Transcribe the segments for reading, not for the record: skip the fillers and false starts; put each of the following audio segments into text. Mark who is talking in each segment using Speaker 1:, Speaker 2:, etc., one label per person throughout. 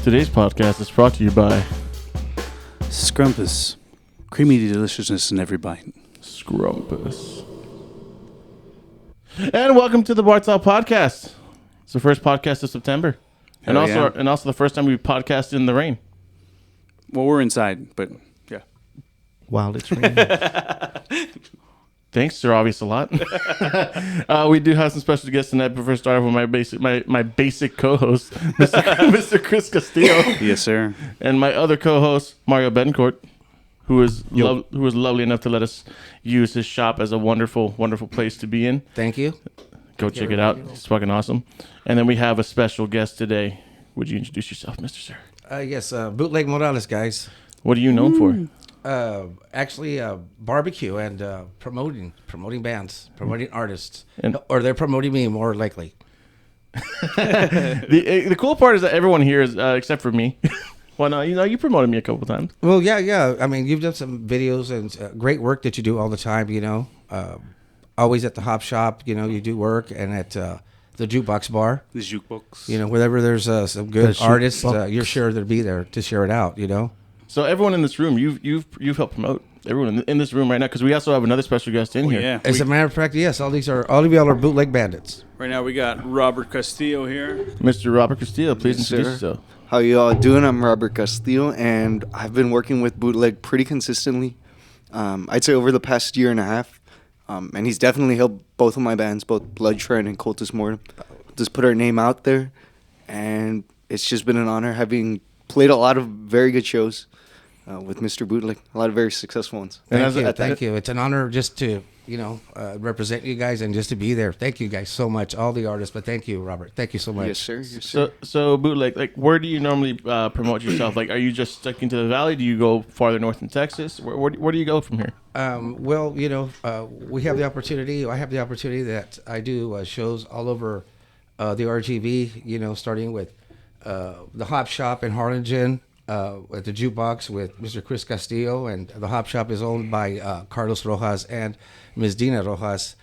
Speaker 1: Today's podcast is brought to you by
Speaker 2: Scrumpus. Creamy deliciousness in every bite.
Speaker 1: Scrumpus. And welcome to the Bartell Podcast. It's the first podcast of September. And also the first time we podcasted in the rain.
Speaker 2: Well, we're inside, but yeah.
Speaker 1: While it's raining. Thanks, Sir Obvious a lot. We do have some special guests tonight, but first start off with my basic co-host, Mr. Chris Castillo.
Speaker 2: Yes, sir.
Speaker 1: And my other co-host, Mario Betancourt, who was lovely enough to let us use his shop as a wonderful, wonderful place to be in.
Speaker 3: Thank you.
Speaker 1: Go check it out. It's fucking awesome. And then we have a special guest today. Would you introduce yourself, Mr. Sir?
Speaker 3: Yes, Bootleg Morales, guys.
Speaker 1: What are you known for?
Speaker 3: Actually, barbecue and promoting bands, promoting artists, or they're promoting me more likely.
Speaker 1: The cool part is that everyone here is except for me. Well, no, you promoted me a couple times.
Speaker 3: Well, yeah. I mean, you've done some videos and great work that you do all the time. Always at the Hop Shop. You do work, and at the Jukebox Bar.
Speaker 2: The Jukebox.
Speaker 3: Wherever there's some good artists, you're sure to be there to share it out.
Speaker 1: So everyone in this room, you've helped promote everyone in this room right now, because we also have another special guest in here.
Speaker 3: Yeah. As a matter of fact, yes, all of y'all are bootleg bandits.
Speaker 2: Right now we got Robert Castillo here.
Speaker 1: Mr. Robert Castillo, please introduce yourself.
Speaker 4: How you all doing? I'm Robert Castillo, and I've been working with Bootleg pretty consistently. I'd say over the past year and a half, and he's definitely helped both of my bands, both Blood Shrine and Cultus Mortem, just put our name out there, and it's just been an honor having played a lot of very good shows. With Mr. Bootleg, a lot of very successful ones.
Speaker 3: Thank you. It's an honor just to, represent you guys and just to be there. Thank you guys so much, all the artists. But thank you, Robert. Thank you so much.
Speaker 4: Yes, sir.
Speaker 1: So Bootleg, where do you normally promote yourself? Are you just stuck into the valley? Do you go farther north in Texas? Where do you go from here?
Speaker 3: We have the opportunity. I have the opportunity that I do shows all over the RGV. Starting with the Hop Shop in Harlingen. At the Jukebox with Mr. Chris Castillo, and the Hop Shop is owned by Carlos Rojas and Ms. Dina Rojas,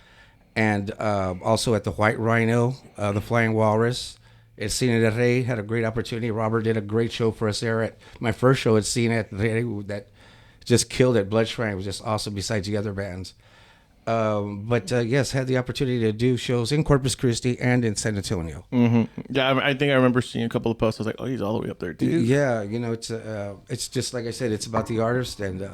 Speaker 3: and also at the White Rhino, the Flying Walrus. At Cine del Rey, had a great opportunity. Robert did a great show for us there at my first show at Cine del Rey that just killed it. Blood Shrine was just awesome besides the other bands. Yes, had the opportunity to do shows in Corpus Christi and in San Antonio.
Speaker 1: Mm-hmm. Yeah, I think I remember seeing a couple of posts. I was like, oh, he's all the way up there, too.
Speaker 3: Yeah, it's just like I said, it's about the artist, and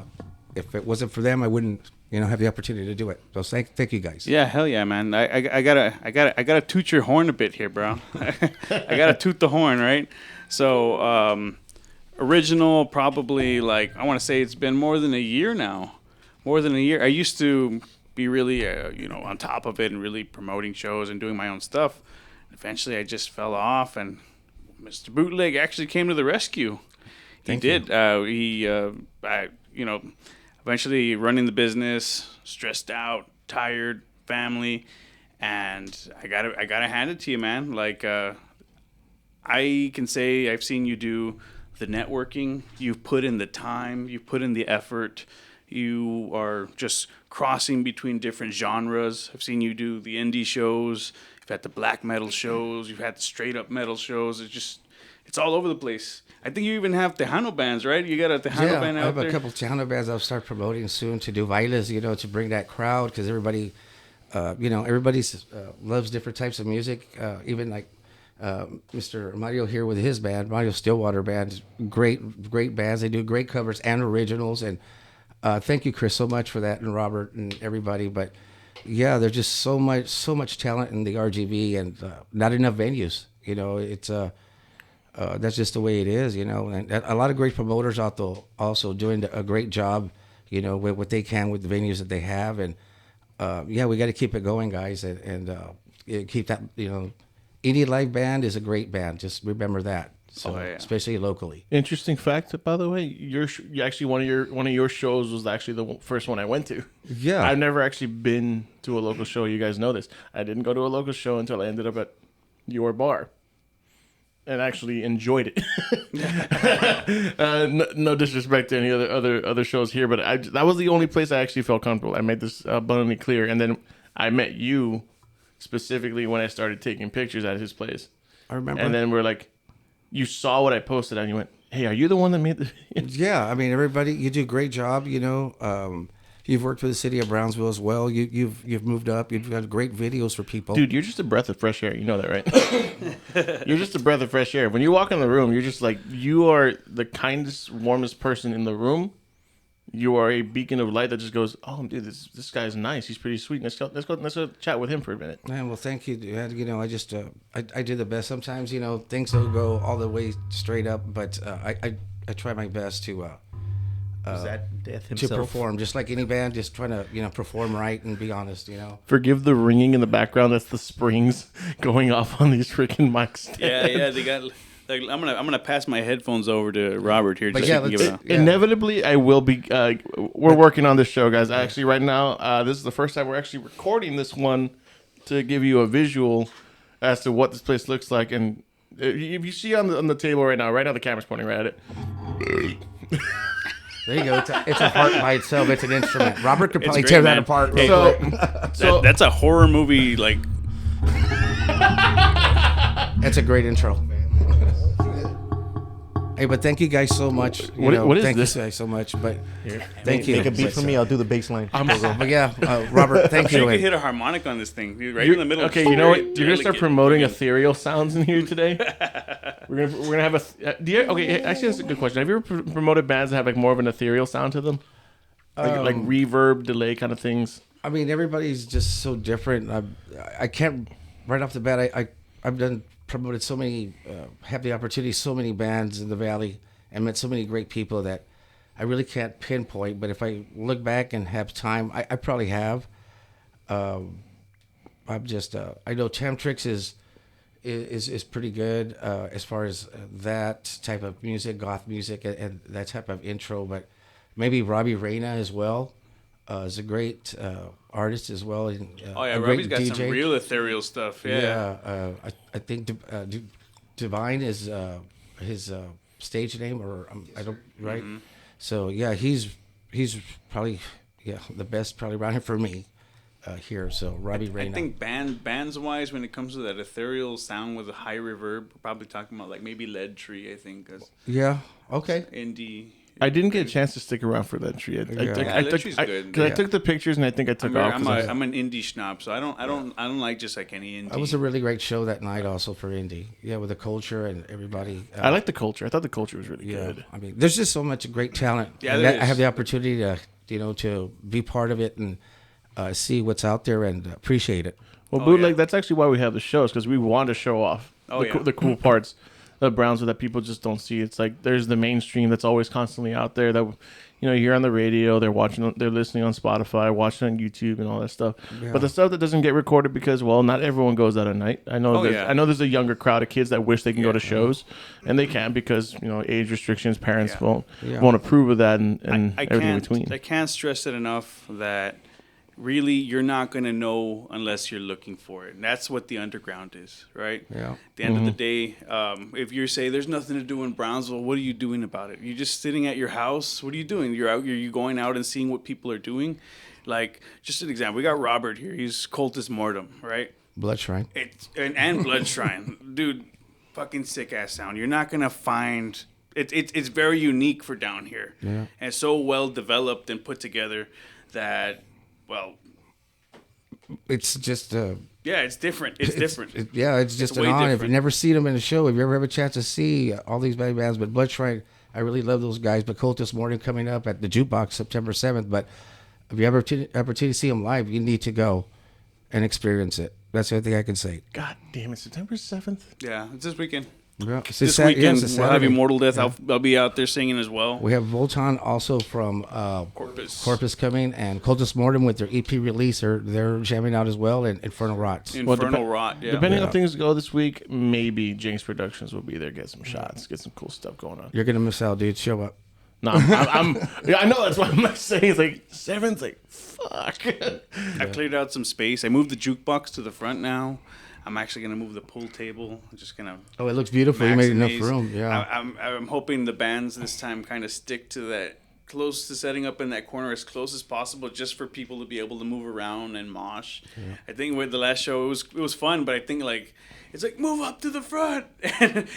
Speaker 3: if it wasn't for them, I wouldn't, have the opportunity to do it. So thank you guys.
Speaker 2: Yeah, hell yeah, man. I gotta toot your horn a bit here, bro. I gotta toot the horn, right? So, original, probably I want to say it's been more than a year now. More than a year. I used to be really, on top of it and really promoting shows and doing my own stuff. Eventually, I just fell off, and Mr. Bootleg actually came to the rescue. He did. Eventually running the business, stressed out, tired, family, and I gotta hand it to you, man. I can say I've seen you do the networking. You've put in the time. You've put in the effort. You are just crossing between different genres. I've seen you do the indie shows. You've had the black metal shows. You've had the straight up metal shows. It's all over the place. I think you even have Tejano bands, right? You got a Tejano band out there?
Speaker 3: I have a couple Tejano bands I'll start promoting soon to do bailes, to bring that crowd, because everybody, everybody loves different types of music. Even like Mr. Mario here with his band, Mario Stillwater Band, great bands. They do great covers and originals, and thank you, Chris, so much for that, and Robert and everybody. But yeah, there's just so much talent in the RGV, and not enough venues. It's that's just the way it is. And a lot of great promoters out there also doing a great job. With what they can with the venues that they have, and we got to keep it going, guys, and keep that. Indie live band is a great band. Just remember that. So, especially locally.
Speaker 1: Interesting fact, by the way, one of your shows was actually the first one I went to.
Speaker 3: Yeah,
Speaker 1: I've never actually been to a local show. You guys know this. I didn't go to a local show until I ended up at your bar, and actually enjoyed it. No disrespect to any other shows here, but that was the only place I actually felt comfortable. I made this abundantly clear, and then I met you specifically when I started taking pictures at his place.
Speaker 3: I remember,
Speaker 1: and then we're like, you saw what I posted and you went, "Hey, are you the one that made the?"
Speaker 3: Yeah, I mean, everybody, you do a great job. You've worked for the city of Brownsville as well. You've moved up. You've got great videos for people.
Speaker 1: Dude, you're just a breath of fresh air. You know that, right? You're just a breath of fresh air. When you walk in the room, you're just like, you are the kindest, warmest person in the room. You are a beacon of light that just goes, "Oh, dude, this guy's nice. He's pretty sweet. Let's go chat with him for a minute."
Speaker 3: Man, well, thank you. I just I do the best. Sometimes things don't go all the way straight up, but I try my best to
Speaker 5: Is that Death
Speaker 3: to
Speaker 5: himself?
Speaker 3: perform, just like any band, just trying to perform right and be honest.
Speaker 1: Forgive the ringing in the background. That's the springs going off on these freaking mics.
Speaker 2: Yeah, they got. Like, I'm gonna pass my headphones over to Robert here.
Speaker 3: But
Speaker 2: Just
Speaker 3: yeah,
Speaker 2: so he can
Speaker 3: let's-
Speaker 2: give it a-
Speaker 3: Yeah.
Speaker 1: Inevitably, I will be. We're working on this show, guys. Actually, right now, this is the first time we're actually recording this one to give you a visual as to what this place looks like. And if you see on the table right now the camera's pointing right at it.
Speaker 3: There you go. It's a heart by itself. It's an instrument. Robert could probably
Speaker 2: great,
Speaker 3: tear
Speaker 2: man.
Speaker 3: that apart.
Speaker 2: Hey,
Speaker 3: real
Speaker 1: So,
Speaker 3: quick.
Speaker 1: so
Speaker 2: That's a horror movie. Like,
Speaker 3: That's a great intro. Hey, but thank you guys so much.
Speaker 1: What is
Speaker 3: thank
Speaker 1: this?
Speaker 3: you guys so much. But thank you.
Speaker 5: Make a beat for me. I'll do the bass line.
Speaker 3: But yeah, Robert, thank
Speaker 2: you
Speaker 3: you.
Speaker 2: could
Speaker 3: And-
Speaker 2: hit a harmonic on this thing, dude, right in the middle.
Speaker 1: Okay, you know what?
Speaker 2: Barely
Speaker 1: You're gonna start
Speaker 2: get
Speaker 1: promoting
Speaker 2: friggin-
Speaker 1: ethereal sounds in here today. we're gonna have a. Okay, actually, that's a good question. Have you ever promoted bands that have like more of an ethereal sound to them, like reverb, delay kind of things?
Speaker 3: I mean, everybody's just so different. I can't right off the bat. I've promoted so many, have the opportunity, so many bands in the Valley, and met so many great people that I really can't pinpoint. But if I look back and have time, I probably have. I'm just I know Tamtrix is pretty good as far as that type of music, goth music, and that type of intro. But maybe Robbie Reyna as well is a great artist as well. And,
Speaker 2: Oh yeah,
Speaker 3: a
Speaker 2: Robbie's
Speaker 3: great
Speaker 2: got some real ethereal stuff. Yeah.
Speaker 3: I think Divine is his stage name, or I don't right.
Speaker 2: Mm-hmm.
Speaker 3: So yeah, he's probably the best probably around here for me here. So Robbie
Speaker 2: I
Speaker 3: Reyna.
Speaker 2: think bands wise, when it comes to that ethereal sound with a high reverb, we're probably talking about like maybe Lead Tree. I think 'cause
Speaker 3: Yeah. Okay.
Speaker 2: indie.
Speaker 1: I didn't get a chance to stick around for that tree. I
Speaker 2: Electric's good.
Speaker 1: Because I took the pictures and I think I took off.
Speaker 2: I'm an indie schnob, so I don't like just like any indie.
Speaker 3: That was a really great show that night, also for indie. Yeah, with the culture and everybody.
Speaker 1: I like the culture. I thought the culture was really good.
Speaker 3: I mean, there's just so much great talent.
Speaker 2: Yeah,
Speaker 3: And
Speaker 2: there
Speaker 3: I have
Speaker 2: is.
Speaker 3: the opportunity to to be part of it and see what's out there and appreciate it.
Speaker 1: Well,
Speaker 2: Oh,
Speaker 1: Bootleg,
Speaker 2: yeah.
Speaker 1: that's actually why we have the shows, because we want to show off the cool parts of Brownsville that people just don't see. It's like there's the mainstream that's always constantly out there that you hear on the radio, they're listening on Spotify, watching on YouTube and all that stuff.
Speaker 3: Yeah.
Speaker 1: But the stuff that doesn't get recorded because, well, not everyone goes out at night. I know
Speaker 2: yeah.
Speaker 1: I know there's a younger crowd of kids that wish they can go to shows, and they can't because age restrictions, parents won't approve of that, and everything in between.
Speaker 2: I can't stress it enough that really you're not going to know unless you're looking for it. And that's what the underground is, right?
Speaker 3: Yeah.
Speaker 2: At the end of the day, if you say there's nothing to do in Brownsville, what are you doing about it? You're just sitting at your house. What are you doing? You're going out and seeing what people are doing. Like, just an example, we got Robert here. He's Cultus Mortem, right?
Speaker 3: Blood Shrine.
Speaker 2: And Blood Shrine. Dude, fucking sick ass sound. You're not going to find... It's very unique for down here.
Speaker 3: Yeah.
Speaker 2: And so well developed and put together that... Well,
Speaker 3: It's just
Speaker 2: yeah, it's different. It's different.
Speaker 3: It's just
Speaker 2: It's
Speaker 3: an
Speaker 2: way
Speaker 3: honor. If you
Speaker 2: different.
Speaker 3: never see them in a show, if you ever have a chance to see all these bad bands, but Blood Shrine, I really love those guys. But Cultus Morning coming up at the Jukebox September 7th. But if you ever opportunity to see them live, you need to go and experience it. That's the only thing I can say.
Speaker 1: God damn it, September 7th?
Speaker 2: Yeah, it's this weekend.
Speaker 3: Yeah, it's
Speaker 2: This
Speaker 3: Sat-
Speaker 2: weekend,
Speaker 3: it's a
Speaker 2: we'll have
Speaker 3: Saturday.
Speaker 2: Immortal Death. I'll be out there singing as well.
Speaker 3: We have Voltan also from
Speaker 2: Corpus.
Speaker 3: coming, and Cultus Mortem with their EP release. They're jamming out as well, and Infernal Rots.
Speaker 2: Infernal Rot, yeah.
Speaker 1: Depending on things go this week, maybe Jinx Productions will be there, get some shots, get some cool stuff going on.
Speaker 3: You're gonna miss out, dude. Show up.
Speaker 1: No, I know that's what I'm like saying. It's like 7's like fuck.
Speaker 2: I cleared out some space. I moved the jukebox to the front now. I'm actually gonna move the pool table. I'm just gonna.
Speaker 3: Oh, it looks beautiful. You made enough
Speaker 2: maximize.
Speaker 3: room. Yeah.
Speaker 2: I'm hoping the bands this time kind of stick to close to setting up in that corner as close as possible, just for people to be able to move around and mosh. Yeah. I think with the last show, it was fun, but I think like it's like move up to the front, and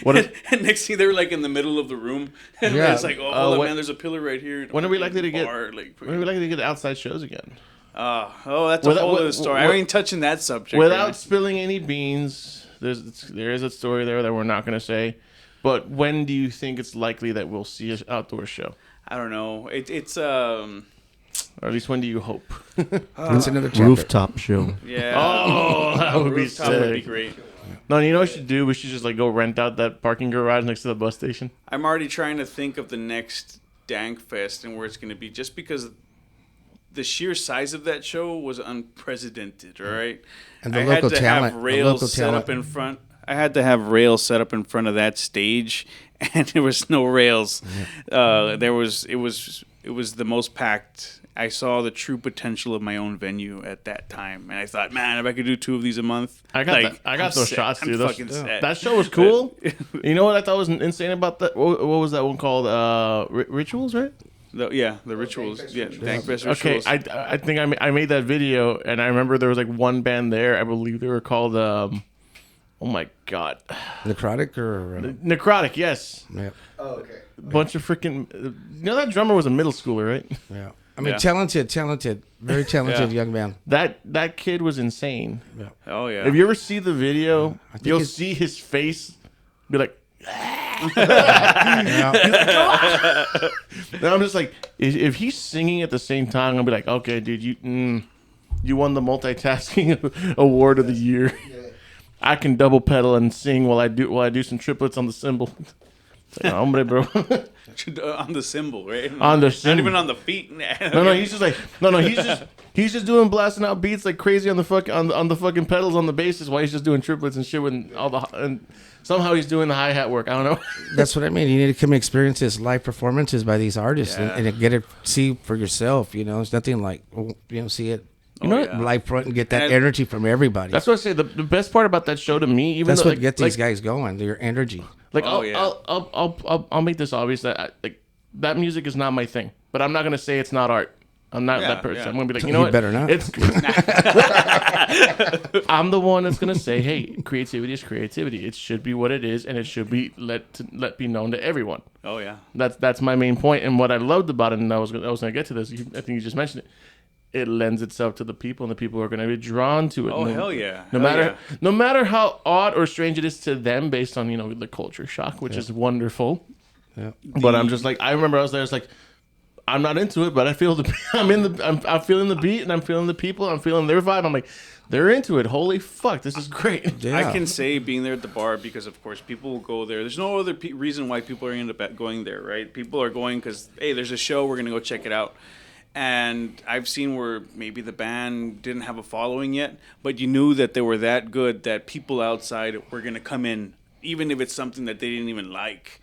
Speaker 2: next thing they were like in the middle of the room, and it's like man, there's a pillar right here.
Speaker 1: When are we likely to get outside shows again?
Speaker 2: That's a whole other story. I ain't touching that subject.
Speaker 1: Without spilling any beans, there is a story there that we're not going to say. But when do you think it's likely that we'll see an outdoor show?
Speaker 2: I don't know.
Speaker 1: Or at least when do you hope?
Speaker 3: It's another chapter.
Speaker 5: Rooftop show.
Speaker 2: Yeah.
Speaker 1: Oh, that would be
Speaker 2: sick. Would be great.
Speaker 1: No, you know what we should do? We should just like go rent out that parking garage next to the bus station.
Speaker 2: I'm already trying to think of the next Dank Fest and where it's going to be, just because the sheer size of that show was unprecedented, right?
Speaker 3: And the local talent.
Speaker 2: Have rails set up in front. I had to have rails set up in front of that stage, and there was no rails. It was the most packed. I saw the true potential of my own venue at that time, and I thought, man, if I could do 2 of these a month,
Speaker 1: I got those shots, dude.
Speaker 2: Set.
Speaker 1: That show was cool. You know what I thought was insane about that? What was that one called? Rituals, right?
Speaker 2: The Rituals. Dank Fest Rituals.
Speaker 1: Okay, I think I made that video, and I remember there was like one band there. I believe they were called. Oh my god.
Speaker 3: Necrotic or
Speaker 1: Necrotic, yes.
Speaker 3: Yeah.
Speaker 4: Oh, okay.
Speaker 1: Bunch of freaking. You know that drummer was a middle schooler, right?
Speaker 3: Yeah. I mean, talented, very talented young man.
Speaker 1: That kid was insane.
Speaker 3: Yeah.
Speaker 2: Oh yeah.
Speaker 1: If you ever see the video, you'll see his face be like. And I'm just like, if he's singing at the same time, I'm gonna be like, okay, dude, you won the multitasking award of the year. I can double pedal and sing while I do some triplets on the cymbal. It's like, hombre, bro.
Speaker 2: On the cymbal, right?
Speaker 1: On the cymbal.
Speaker 2: Not even on the feet.
Speaker 1: No, he's just like, he's just doing blasting out beats like crazy on the fucking pedals on the basses while he's just doing triplets and shit and somehow he's doing the hi-hat work. I don't know.
Speaker 3: That's what I mean. You need to come experience this live performances by these artists and get it, see for yourself. You know, it's nothing like, see it. Live front and get that energy from everybody.
Speaker 1: That's what I say. The best part about that show to me, even
Speaker 3: that's
Speaker 1: though,
Speaker 3: what get these guys going. Their energy.
Speaker 1: Like I'll make this obvious that that music is not my thing, but I'm not gonna say it's not art. I'm not that person. Yeah. I'm gonna be like, you know what?
Speaker 3: Better not.
Speaker 1: I'm the one that's gonna say, hey, creativity is creativity. It should be what it is, and it should be let be known to everyone.
Speaker 2: Oh yeah.
Speaker 1: That's my main point, and what I loved about it, and I was gonna get to this. I think you just mentioned it. It lends itself to the people, and the people are going to be drawn to it.
Speaker 2: Oh, hell yeah.
Speaker 1: No matter how odd or strange it is to them based on, the culture shock, which is wonderful.
Speaker 3: Yeah.
Speaker 1: But I'm just like, I remember I was there, it's like, I'm not into it, but I feel I'm feeling the beat, and I'm feeling the people, I'm feeling their vibe. I'm like, they're into it. Holy fuck, this is great.
Speaker 2: Yeah. I can say being there at the bar because, of course, people will go there. There's no other reason why people are end up going there, right? People are going because, hey, there's a show, we're going to go check it out. And I've seen where maybe the band didn't have a following yet, but you knew that they were that good that people outside were going to come in, even if it's something that they didn't even like.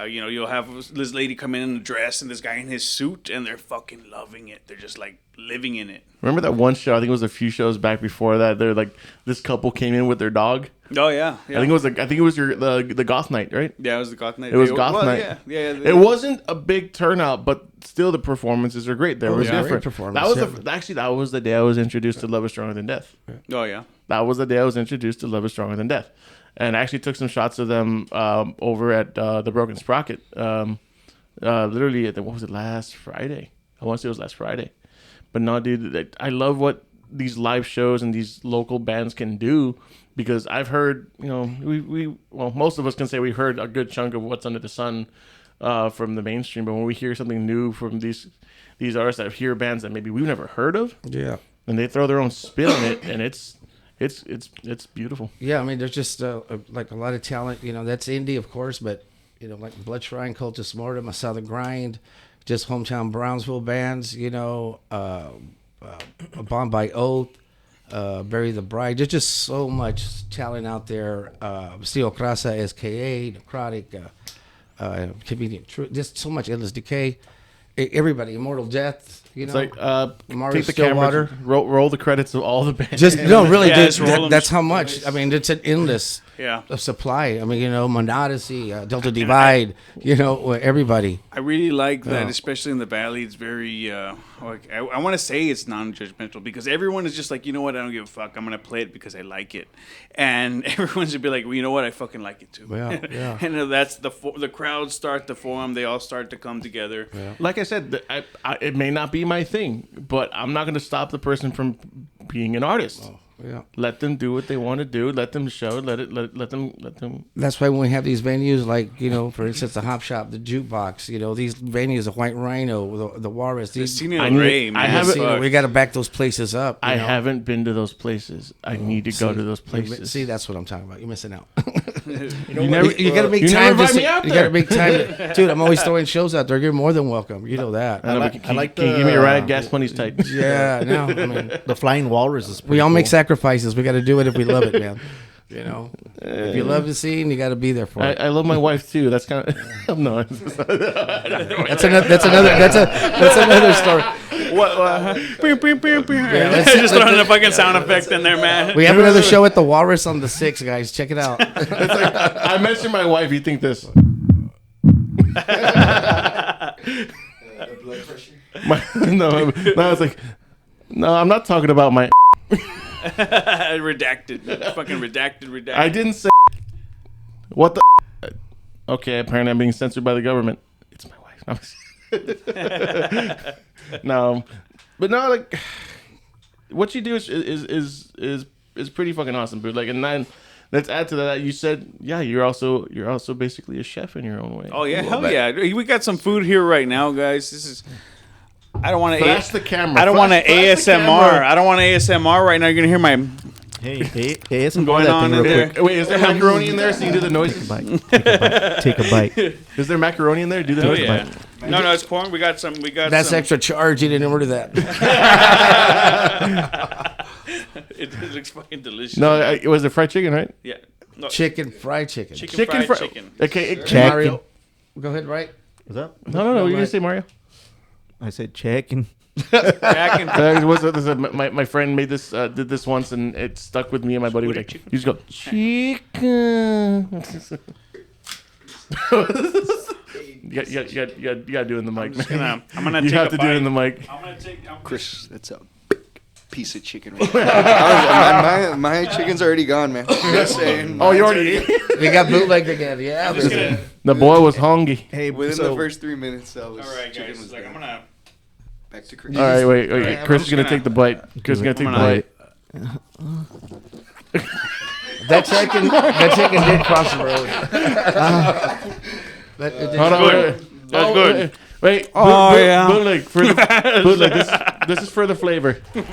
Speaker 2: You'll have this lady come in a dress and this guy in his suit, and they're fucking loving it. They're just like living in it.
Speaker 1: Remember that one show? I think it was a few shows back before that. They're like, this couple came in with their dog.
Speaker 2: Oh yeah.
Speaker 1: I think it was the goth night, right?
Speaker 2: Yeah, it was the goth night.
Speaker 1: It was goth night.
Speaker 2: Yeah.
Speaker 1: It wasn't a big turnout, but still the performances are great. There was different
Speaker 3: performance.
Speaker 1: That was the day I was introduced to Love Is Stronger Than Death.
Speaker 2: Oh yeah.
Speaker 1: That was the day I was introduced to Love Is Stronger Than Death, and I actually took some shots of them over at the Broken Sprocket. Literally, what was it, last Friday? I want to say it was last Friday. But no, dude, I love what these live shows and these local bands can do, because I've heard, most of us can say we heard a good chunk of what's under the sun from the mainstream, but when we hear something new from these artists that hear bands that maybe we've never heard of, and they throw their own spin on it, and it's beautiful.
Speaker 3: Yeah, I mean, there's just like a lot of talent. That's indie, of course, but like Blood Shrine, Cultus Mortem, A Southern Grind, just hometown Brownsville bands. Bombed by Oath, Bury the Bride. There's just so much talent out there. Steel Crasa, SKA, Necrotic, Comedian Truth. Just so much Endless Decay. Everybody, Immortal Death. You
Speaker 1: It's
Speaker 3: know,
Speaker 1: like
Speaker 3: Mario
Speaker 1: take the camera,
Speaker 3: Stillwater.
Speaker 1: roll the credits of all the bands.
Speaker 3: Just no, really,
Speaker 2: Yeah,
Speaker 3: dude,
Speaker 2: just roll them.
Speaker 3: that's how much. I mean, it's an endless
Speaker 2: Yeah.
Speaker 3: supply. I mean, you know, Monodyssey, Delta Divide. You know, everybody.
Speaker 2: I really like that,
Speaker 3: Yeah.
Speaker 2: especially in the Valley. It's very, like, I want to say it's non-judgmental because everyone is just like, you know what, I don't give a fuck. I'm going to play it because I like it. And everyone's going to be like, well, you know what, I fucking like it too.
Speaker 3: Yeah, yeah.
Speaker 2: And that's the crowds start to form. They all start to come together. Yeah.
Speaker 1: Like I said, it may not be my thing, but I'm not going to stop the person from being an artist.
Speaker 3: Yeah.
Speaker 1: Let them do what they want to do. Let them show. Let them.
Speaker 3: That's why when we have these venues, like, you know, for instance, the Hop Shop, the Jukebox, you know, these venues, the White Rhino, the Walrus, these,
Speaker 2: Castillo,
Speaker 1: I need-
Speaker 2: Ray,
Speaker 1: I
Speaker 2: man.
Speaker 1: haven't-
Speaker 2: Fuck.
Speaker 3: we got to back those places up.
Speaker 1: I
Speaker 3: you know?
Speaker 1: haven't been to those places. I need to go to those places.
Speaker 3: See, that's what I'm talking about. You're missing out.
Speaker 1: you never.
Speaker 3: You got to make
Speaker 1: you
Speaker 3: time.
Speaker 1: never invite me out
Speaker 3: You
Speaker 1: there.
Speaker 3: got to make time. Dude, I'm always throwing shows out there. You're more than welcome. You know that.
Speaker 1: I know,
Speaker 5: like-
Speaker 1: but
Speaker 5: I like
Speaker 1: can you
Speaker 5: the-
Speaker 1: give me a ride? Gas money's tight.
Speaker 3: Yeah, no. I mean,
Speaker 5: The Flying Walrus is pretty
Speaker 3: we all make
Speaker 5: cool.
Speaker 3: sacrifices. We got to do it if we love it, man. You know, if you love the scene, you got to be there for it.
Speaker 1: I love my wife too. That's kind of no.
Speaker 3: That's another story. let's-
Speaker 2: Just throwing a fucking sound effect in there, man.
Speaker 3: We have another show at the Walrus on the 6th, guys. Check it out.
Speaker 1: It's like I mentioned my wife. You think this? No, I was like, no, I'm not talking about my.
Speaker 2: Redacted. Fucking redacted.
Speaker 1: I didn't say. What the? Okay, apparently I'm being censored by the government. It's my wife. No, but no, like what you do is pretty fucking awesome, dude. Like, and then let's add to that. You said, yeah, you're also basically a chef in your own way.
Speaker 2: Oh, yeah. Hell yeah. We got some food here right now, guys. This is... I don't want to...
Speaker 1: Flash the camera.
Speaker 2: I don't want to
Speaker 1: Flash the
Speaker 2: ASMR.
Speaker 1: camera.
Speaker 2: I don't want to ASMR right now. You're going to hear my...
Speaker 5: Hey, some
Speaker 2: Going
Speaker 5: that
Speaker 2: on
Speaker 5: thing
Speaker 2: in
Speaker 5: real
Speaker 2: there.
Speaker 5: quick.
Speaker 1: Wait, is there macaroni in there so you do the noises?
Speaker 5: Take a bite.
Speaker 1: Is there macaroni in there? Do the
Speaker 2: Oh,
Speaker 1: noises.
Speaker 2: yeah. No, it's corn. We got some...
Speaker 3: That's extra charge. You didn't order that.
Speaker 2: It looks fucking delicious.
Speaker 1: No, it was the fried chicken, right?
Speaker 2: Yeah. No,
Speaker 3: Fried chicken.
Speaker 2: chicken fried chicken.
Speaker 1: Okay.
Speaker 3: Mario, go ahead, right?
Speaker 5: What's up?
Speaker 1: No. You didn't say Mario.
Speaker 5: I said chicken.
Speaker 2: Back in...
Speaker 1: My friend made this did this once and it stuck with me and my buddy. Was like,
Speaker 2: Chicken.
Speaker 1: you just go chicken. you gotta do it in the mic, man.
Speaker 2: I'm gonna
Speaker 1: You
Speaker 2: take
Speaker 1: have
Speaker 2: a
Speaker 1: to
Speaker 2: bite.
Speaker 1: do it in the mic.
Speaker 2: I'm gonna take...
Speaker 4: Chris, that's a big piece of chicken right there. my chicken's already gone, man. Just saying.
Speaker 1: Oh, you already ate?
Speaker 3: We got bootlegged again. Yeah.
Speaker 2: I'm just gonna...
Speaker 1: The boy was hungry.
Speaker 5: Hey,
Speaker 4: Within
Speaker 5: so
Speaker 4: the first 3 minutes, that was
Speaker 2: All right,
Speaker 4: chicken
Speaker 2: guys.
Speaker 4: was
Speaker 2: Like,
Speaker 4: gone.
Speaker 2: I'm gonna...
Speaker 4: Back to Chris.
Speaker 1: All right, wait.
Speaker 2: I'm
Speaker 1: Chris is
Speaker 2: just
Speaker 1: gonna
Speaker 2: gonna-
Speaker 1: take the bite. Chris is gonna take the bite.
Speaker 3: That chicken did cross the road.
Speaker 1: Hold on,
Speaker 2: good.
Speaker 1: wait.
Speaker 2: That's
Speaker 1: Oh,
Speaker 2: good.
Speaker 1: Wait.
Speaker 2: Oh, yeah.
Speaker 1: Bootleg for the bootleg. This is for the flavor.
Speaker 2: Oh,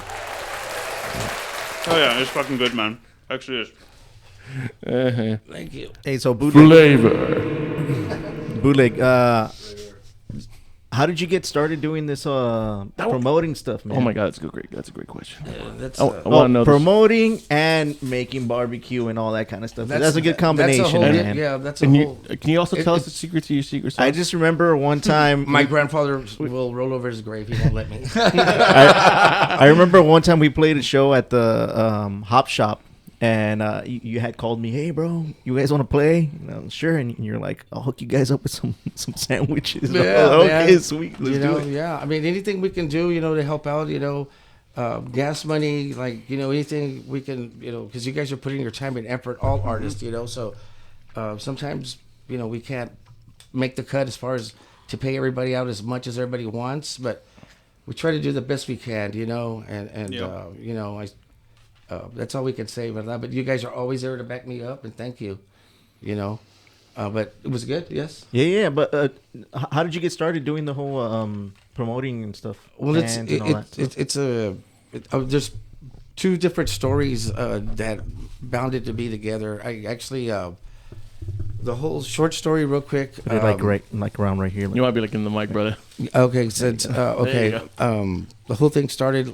Speaker 2: yeah. It's fucking good, man. Actually, is.
Speaker 3: Thank you.
Speaker 5: hey, so bootleg.
Speaker 1: Flavor.
Speaker 5: Bootleg. How did you get started doing this promoting stuff, man?
Speaker 1: Oh my God, that's a great question.
Speaker 3: That's
Speaker 1: I want to know this.
Speaker 5: promoting and making barbecue and all that kind of stuff. That's a good combination,
Speaker 3: that's a whole,
Speaker 5: man.
Speaker 3: Yeah, that's a
Speaker 1: Can
Speaker 3: whole.
Speaker 1: you also tell us
Speaker 3: it-
Speaker 1: the secret to your secret sauce?
Speaker 5: I just remember one time
Speaker 3: My grandfather will roll over his grave. He won't let me.
Speaker 5: I remember one time we played a show at the Hop Shop, and you had called me, hey, bro, you guys want to play? And I was, sure. And you're like, I'll hook you guys up with some sandwiches.
Speaker 3: Yeah,
Speaker 5: Okay,
Speaker 3: man.
Speaker 5: sweet. Let's
Speaker 3: You
Speaker 5: do
Speaker 3: know,
Speaker 5: it.
Speaker 3: yeah. I mean, anything we can do, to help out, gas money, like, anything we can, because you guys are putting your time and effort, all artists, so sometimes, we can't make the cut as far as to pay everybody out as much as everybody wants, but we try to do the best we can, and
Speaker 2: Yep.
Speaker 3: that's all we can say about that. But you guys are always there to back me up, and thank you, but it was good, yes.
Speaker 5: Yeah. But how did you get started doing the whole promoting and stuff?
Speaker 3: Well,
Speaker 5: Bands and all that stuff?
Speaker 3: there's two different stories that bounded to be together. I actually the whole short story, real quick.
Speaker 5: Put it like around right here.
Speaker 1: You might be looking in the mic, brother.
Speaker 3: Okay, since okay,
Speaker 1: There
Speaker 3: the whole thing started.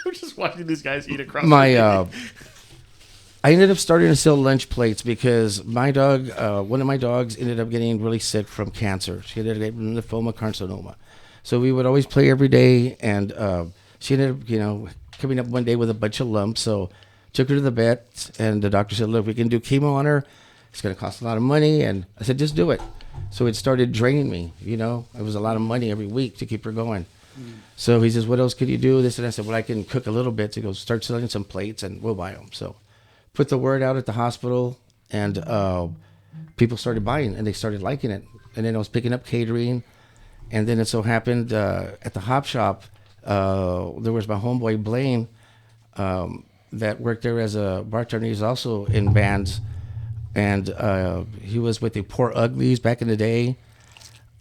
Speaker 1: We're just watching these guys eat across.
Speaker 3: I ended up starting to sell lunch plates because my dog, one of my dogs, ended up getting really sick from cancer. She ended up getting lymphoma carcinoma. So we would always play every day, and she ended up, coming up one day with a bunch of lumps. So took her to the vet, and the doctor said, "Look, we can do chemo on her. It's going to cost a lot of money." And I said, "Just do it." So it started draining me. It was a lot of money every week to keep her going. So he says, "What else could you do?" This and I said, "Well, I can cook a little bit." So he goes, "Start selling some plates, and we'll buy them." So put the word out at the hospital, and people started buying, and they started liking it. And then I was picking up catering, and then it so happened at the hop shop, there was my homeboy Blaine that worked there as a bartender. He's also in bands, and he was with the Poor Uglies back in the day,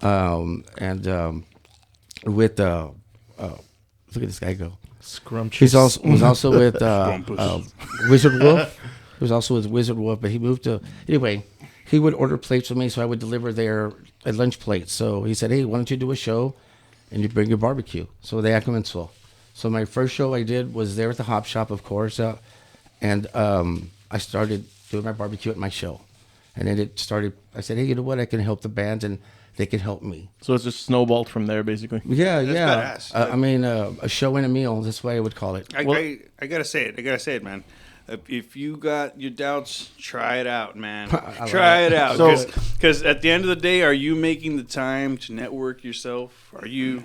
Speaker 3: and with look at this guy go.
Speaker 5: Scrumptious.
Speaker 3: He was also with Wizard Wolf. He was also with Wizard Wolf, but he moved to anyway. He would order plates for me, so I would deliver their lunch plates. So he said, "Hey, why don't you do a show, and you bring your barbecue?" So they comenzó. So my first show I did was there at the hop shop, of course, and I started doing my barbecue at my show, and then it started. I said, "Hey, you know what? I can help the bands, and they can help me."
Speaker 1: So it's just snowballed from there, basically.
Speaker 3: Yeah,
Speaker 2: That's
Speaker 3: yeah.
Speaker 2: badass.
Speaker 3: I mean, a show and a meal. That's what I would call it.
Speaker 2: I gotta say it, man. If you got your doubts, try it out, man. Try it out.
Speaker 1: So-
Speaker 2: Because at the end of the day, are you making the time to network yourself? What are you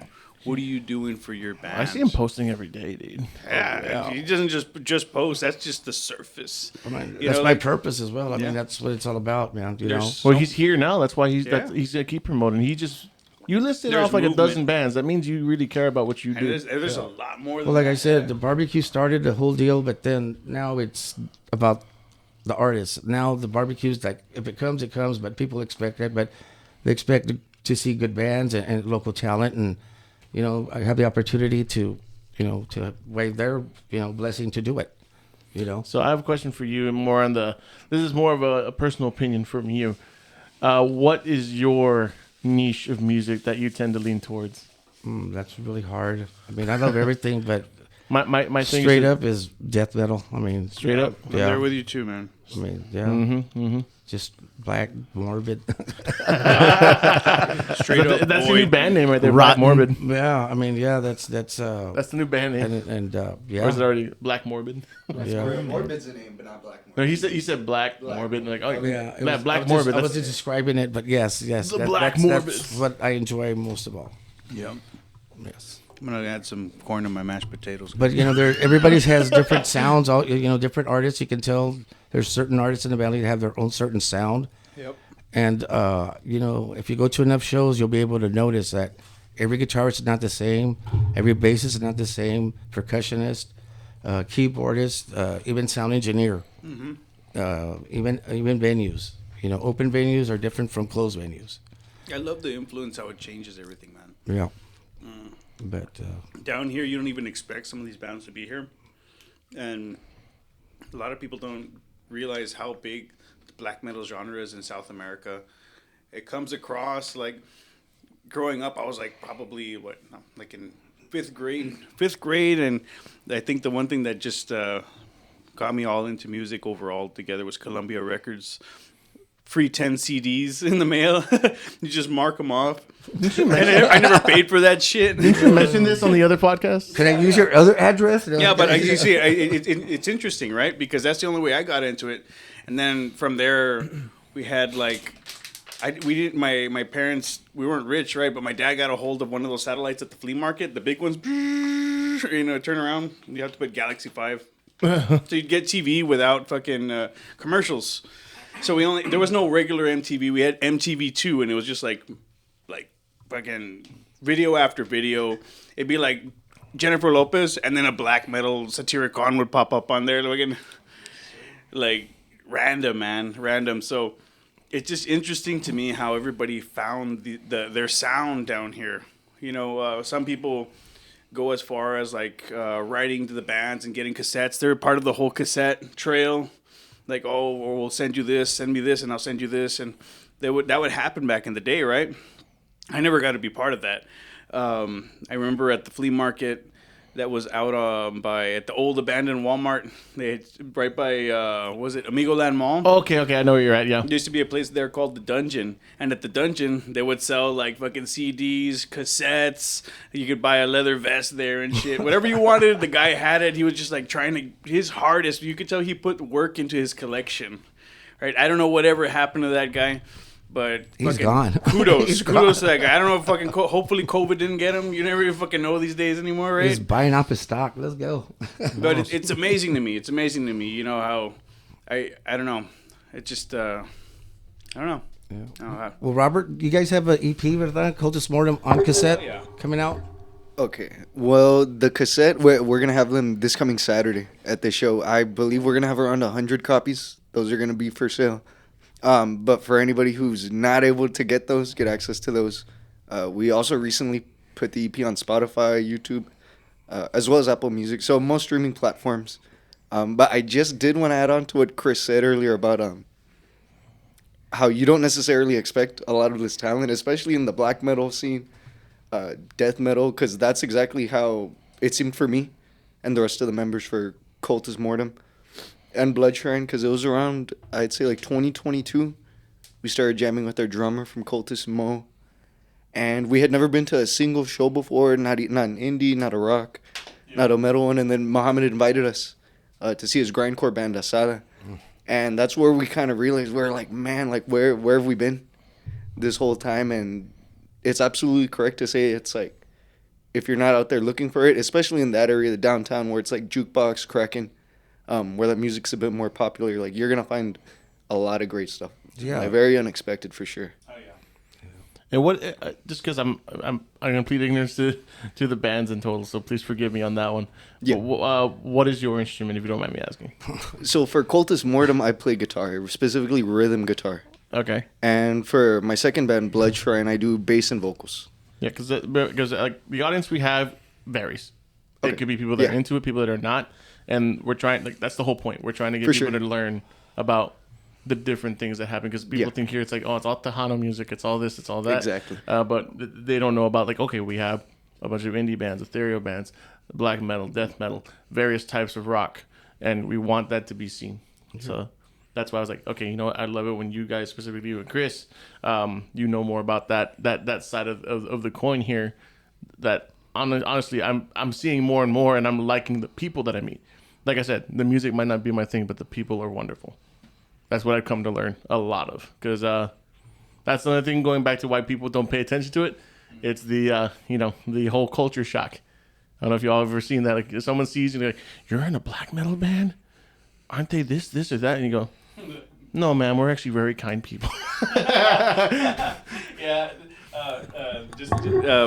Speaker 2: doing for your band?
Speaker 1: I see him posting every day, dude.
Speaker 2: Yeah, he doesn't just post. That's just the surface.
Speaker 3: I mean,
Speaker 2: You
Speaker 3: that's
Speaker 2: know,
Speaker 3: my
Speaker 2: like-
Speaker 3: purpose as well. I
Speaker 2: Yeah.
Speaker 3: mean, that's what it's all about, man.
Speaker 2: There's
Speaker 1: Well,
Speaker 2: so-
Speaker 1: he's here now. That's why he's
Speaker 2: Yeah.
Speaker 1: he's gonna keep promoting. You listed
Speaker 2: There's
Speaker 1: off like
Speaker 2: movement.
Speaker 1: a dozen bands. That means you really care about what you
Speaker 2: and
Speaker 1: do.
Speaker 2: there's a lot more. Than
Speaker 3: Well, like I
Speaker 2: that.
Speaker 3: said, the barbecue started the whole deal, but then now it's about the artists. Now the barbecue's like, if it comes, it comes, but people expect that. But they expect to see good bands and local talent, and I have the opportunity to wave their blessing to do it.
Speaker 1: So I have a question for you, and more on the. This is more of a personal opinion from you. What is your niche of music that you tend to lean towards?
Speaker 3: That's really hard. I mean, I love everything, but
Speaker 1: My thing
Speaker 3: straight
Speaker 1: is
Speaker 3: up is death metal. I mean,
Speaker 1: straight up.
Speaker 2: I'm there with you too, man.
Speaker 3: I mean, yeah.
Speaker 1: Mm-hmm.
Speaker 3: Just black, morbid.
Speaker 2: Straight up.
Speaker 1: That's the
Speaker 2: boy.
Speaker 1: new band name right there. Black
Speaker 5: Rotten.
Speaker 1: Morbid.
Speaker 3: Yeah, I mean, yeah, that's
Speaker 1: That's the new band name.
Speaker 3: and yeah.
Speaker 1: Or is it already Black Morbid?
Speaker 3: Yeah.
Speaker 4: Morbid's a name, but not Black
Speaker 1: No, he said Black Morbid. Like, oh
Speaker 3: Yeah, it
Speaker 1: man,
Speaker 3: was-
Speaker 1: Black
Speaker 3: I was
Speaker 1: Morbid.
Speaker 3: Just, I was
Speaker 1: that's-
Speaker 3: just describing it, but yes,
Speaker 1: The
Speaker 3: that-
Speaker 1: Black
Speaker 3: that's
Speaker 1: Morbid.
Speaker 3: what I enjoy most of all.
Speaker 2: Yeah.
Speaker 3: Yes,
Speaker 2: I'm gonna add some corn to my mashed potatoes.
Speaker 3: but everybody's has different sounds. All different artists. You can tell there's certain artists in the band that have their own certain sound.
Speaker 2: Yep.
Speaker 3: And if you go to enough shows, you'll be able to notice that every guitarist is not the same, every bassist is not the same, percussionist, keyboardist, even sound engineer, even venues. Open venues are different from closed venues.
Speaker 2: I love the influence, how it changes everything, man.
Speaker 3: Yeah. But
Speaker 2: Down here, you don't even expect some of these bands to be here, and a lot of people don't realize how big the black metal genre is in South America. It comes across like growing up. I was like probably like in fifth grade, and I think the one thing that just got me all into music overall together was Columbia Records. Free 10 CDs in the mail. You just mark them off. And I never paid for that shit.
Speaker 1: Did you mention this on the other podcast?
Speaker 3: can I use your other address?
Speaker 2: Yeah, but you see, it's interesting, right? Because that's the only way I got into it. And then from there, we had like, we didn't. My parents, we weren't rich, right? But my dad got a hold of one of those satellites at the flea market, the big ones. Turn around. You have to put Galaxy 5. So you'd get TV without fucking commercials. So there was no regular MTV. We had MTV2, and it was just like fucking video after video. It'd be like Jennifer Lopez, and then a black metal Satyricon would pop up on there, like random, man, random. So it's just interesting to me how everybody found their sound down here. Some people go as far as writing to the bands and getting cassettes. They're part of the whole cassette trail. Like, oh, or we'll send you this, send me this, and I'll send you this, and that would happen back in the day, right? I never got to be part of that. I remember at the flea market, that was out at the old abandoned Walmart. Right by was it Amigo Land Mall?
Speaker 1: Okay, I know where you're at. Yeah.
Speaker 2: There used to be a place there called the Dungeon, and at the Dungeon they would sell like fucking CDs, cassettes. You could buy a leather vest there and shit. Whatever you wanted, the guy had it. He was just like trying to his hardest. You could tell he put work into his collection. Right? I don't know whatever happened to that guy. But
Speaker 3: he's gone.
Speaker 2: Kudos,
Speaker 3: He's
Speaker 2: kudos to
Speaker 3: gone.
Speaker 2: that guy. I don't know if fucking hopefully COVID didn't get him. You never even fucking know these days anymore, right?
Speaker 3: He's buying up his stock. Let's go.
Speaker 2: But it's amazing to me. It's amazing to me. You know how I don't know. It just I don't know.
Speaker 3: Yeah.
Speaker 2: I don't know.
Speaker 3: Well, Robert, you guys have an EP, ¿verdad? Cultus Mortem on cassette
Speaker 2: Yeah.
Speaker 3: coming out.
Speaker 4: Okay. Well, the cassette, we're going to have them this coming Saturday at the show. I believe we're going to have around 100 copies. Those are going to be for sale. But for anybody who's not able to get access to those, we also recently put the EP on Spotify, YouTube, as well as Apple Music. So most streaming platforms. But I just did want to add on to what Chris said earlier about how you don't necessarily expect a lot of this talent, especially in the black metal scene, death metal, because that's exactly how it seemed for me and the rest of the members for Cultus Mortem and Blood Shrine, because it was around, I'd say, like 2022. We started jamming with our drummer from Cultus, Mo, and we had never been to a single show before, not an indie, not a rock, not a metal one, and then Muhammad invited us to see his grindcore band, Asada, and that's where we kind of realized, we're like, man, like, where have we been this whole time? And it's absolutely correct to say it's like, if you're not out there looking for it, especially in that area, the downtown, where it's like Jukebox, Kraken, where that music's a bit more popular, like, you're gonna find a lot of great stuff.
Speaker 3: Yeah.
Speaker 4: Like, very unexpected for sure.
Speaker 1: And what? Just because I'm complete ignorance to the bands in total, so please forgive me on that one.
Speaker 4: Yeah.
Speaker 1: But, what is your instrument, if you don't mind me asking?
Speaker 4: So for Cultus Mortem, I play guitar, specifically rhythm guitar.
Speaker 1: Okay.
Speaker 4: And for my second band, Blood Shrine, I do bass and vocals.
Speaker 1: Yeah, because like the audience we have varies.
Speaker 4: Okay.
Speaker 1: It could be people that are
Speaker 4: Yeah.
Speaker 1: into it, people that are not, and we're trying. Like, that's the whole point. We're trying to get
Speaker 4: For
Speaker 1: people
Speaker 4: sure.
Speaker 1: to learn about the different things that happen, because people
Speaker 4: Yeah.
Speaker 1: think here it's like, oh, it's all Tejano music, it's all this, it's all that.
Speaker 4: Exactly.
Speaker 1: But they don't know about, like, okay, we have a bunch of indie bands, ethereal bands, black metal, death metal, various types of rock, and we want that to be seen. So that's why I was like, okay, you know what? I love it when you guys, specifically you and Chris, you know more about that side of the coin here. That honestly, I'm seeing more and more, and I'm liking the people that I meet. Like I said, the music might not be my thing, but the people are wonderful. That's what I've come to learn a lot of, because that's another thing, going back to why people don't pay attention to it. It's the the whole culture shock. I don't know if y'all ever seen that. Like, if someone sees you, they're like, "You're in a black metal band? Aren't they this or that?" And you go, "No, man, we're actually very kind people."
Speaker 2: Yeah.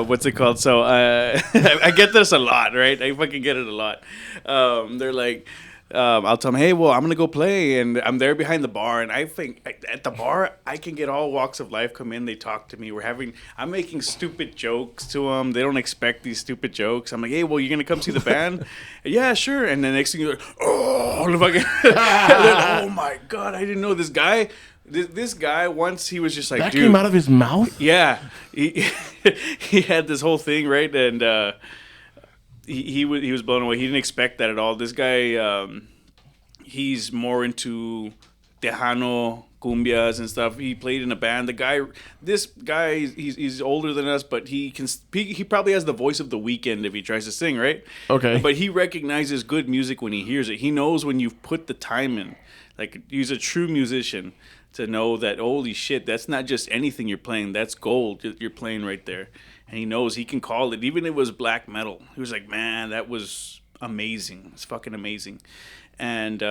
Speaker 2: What's it called? So I get this a lot, right? I fucking get it a lot. They're like, I'll tell them, hey, well, I'm gonna go play, and I'm there behind the bar, and I think at the bar I can get all walks of life come in. They talk to me. I'm making stupid jokes to them. They don't expect these stupid jokes. I'm like, hey, well, you're gonna come see the band? Yeah, sure. And the next thing you're like, oh, fucking, oh my god, I didn't know this guy. This guy once, he was just like,
Speaker 1: That
Speaker 2: dude,
Speaker 1: came out of his mouth?
Speaker 2: yeah, he he had this whole thing, right, and he was blown away. He didn't expect that at all. This guy, he's more into Tejano cumbias and stuff. He played in a band. This guy, he's older than us, but he probably has the voice of The Weeknd if he tries to sing, right?
Speaker 1: Okay.
Speaker 2: But he recognizes good music when he hears it. He knows when you've put the time in. Like, he's a true musician to know that, holy shit, that's not just anything you're playing. That's gold you're playing right there. And he knows he can call it. Even if it was black metal. He was like, man, that was amazing. It's fucking amazing. And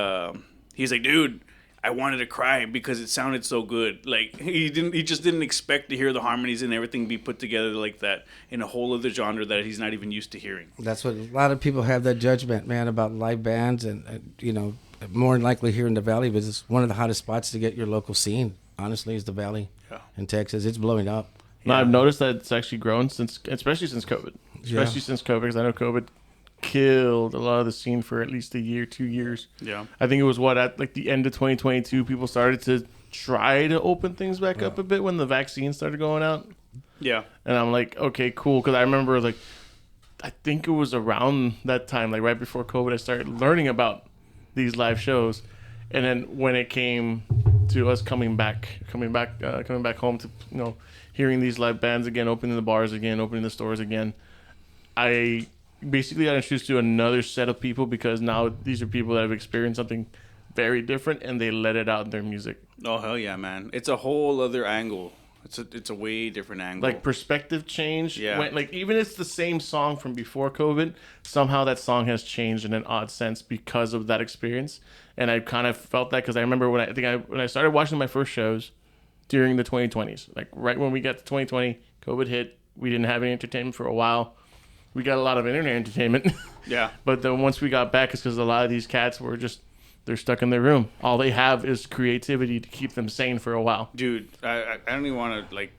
Speaker 2: he's like, dude, I wanted to cry because it sounded so good. Like, he just didn't expect to hear the harmonies and everything be put together like that in a whole other genre that he's not even used to hearing.
Speaker 3: That's what a lot of people have, that judgment, man, about live bands, and more than likely here in the Valley, because it's one of the hottest spots to get your local scene. Honestly, is the Valley in Texas. It's blowing up.
Speaker 1: No, I've noticed that it's actually grown especially since COVID. Because I know COVID killed a lot of the scene for at least a year, 2 years.
Speaker 2: Yeah.
Speaker 1: I think it was at like the end of 2022, people started to try to open things back up a bit when the vaccine started going out.
Speaker 2: Yeah.
Speaker 1: And I'm like, okay, cool. Because I remember, like, I think it was around that time, like right before COVID, I started learning about these live shows. And then when it came to us coming back home to, hearing these live bands again, opening the bars again, opening the stores again, I basically got introduced to another set of people, because now these are people that have experienced something very different and they let it out in their music.
Speaker 2: Oh hell yeah, man! It's a whole other angle. It's a way different angle.
Speaker 1: Like perspective change.
Speaker 2: Yeah.
Speaker 1: Like even it's the same song from before COVID, somehow that song has changed in an odd sense because of that experience. And I kind of felt that because I remember when I started watching my first shows during the 2020s, like right when we got to 2020, COVID hit. We didn't have any entertainment for a while. We got a lot of internet entertainment.
Speaker 2: Yeah.
Speaker 1: But then once we got back, it's because a lot of these cats were they're stuck in their room. All they have is creativity to keep them sane for a while.
Speaker 2: Dude, I don't even want to, like,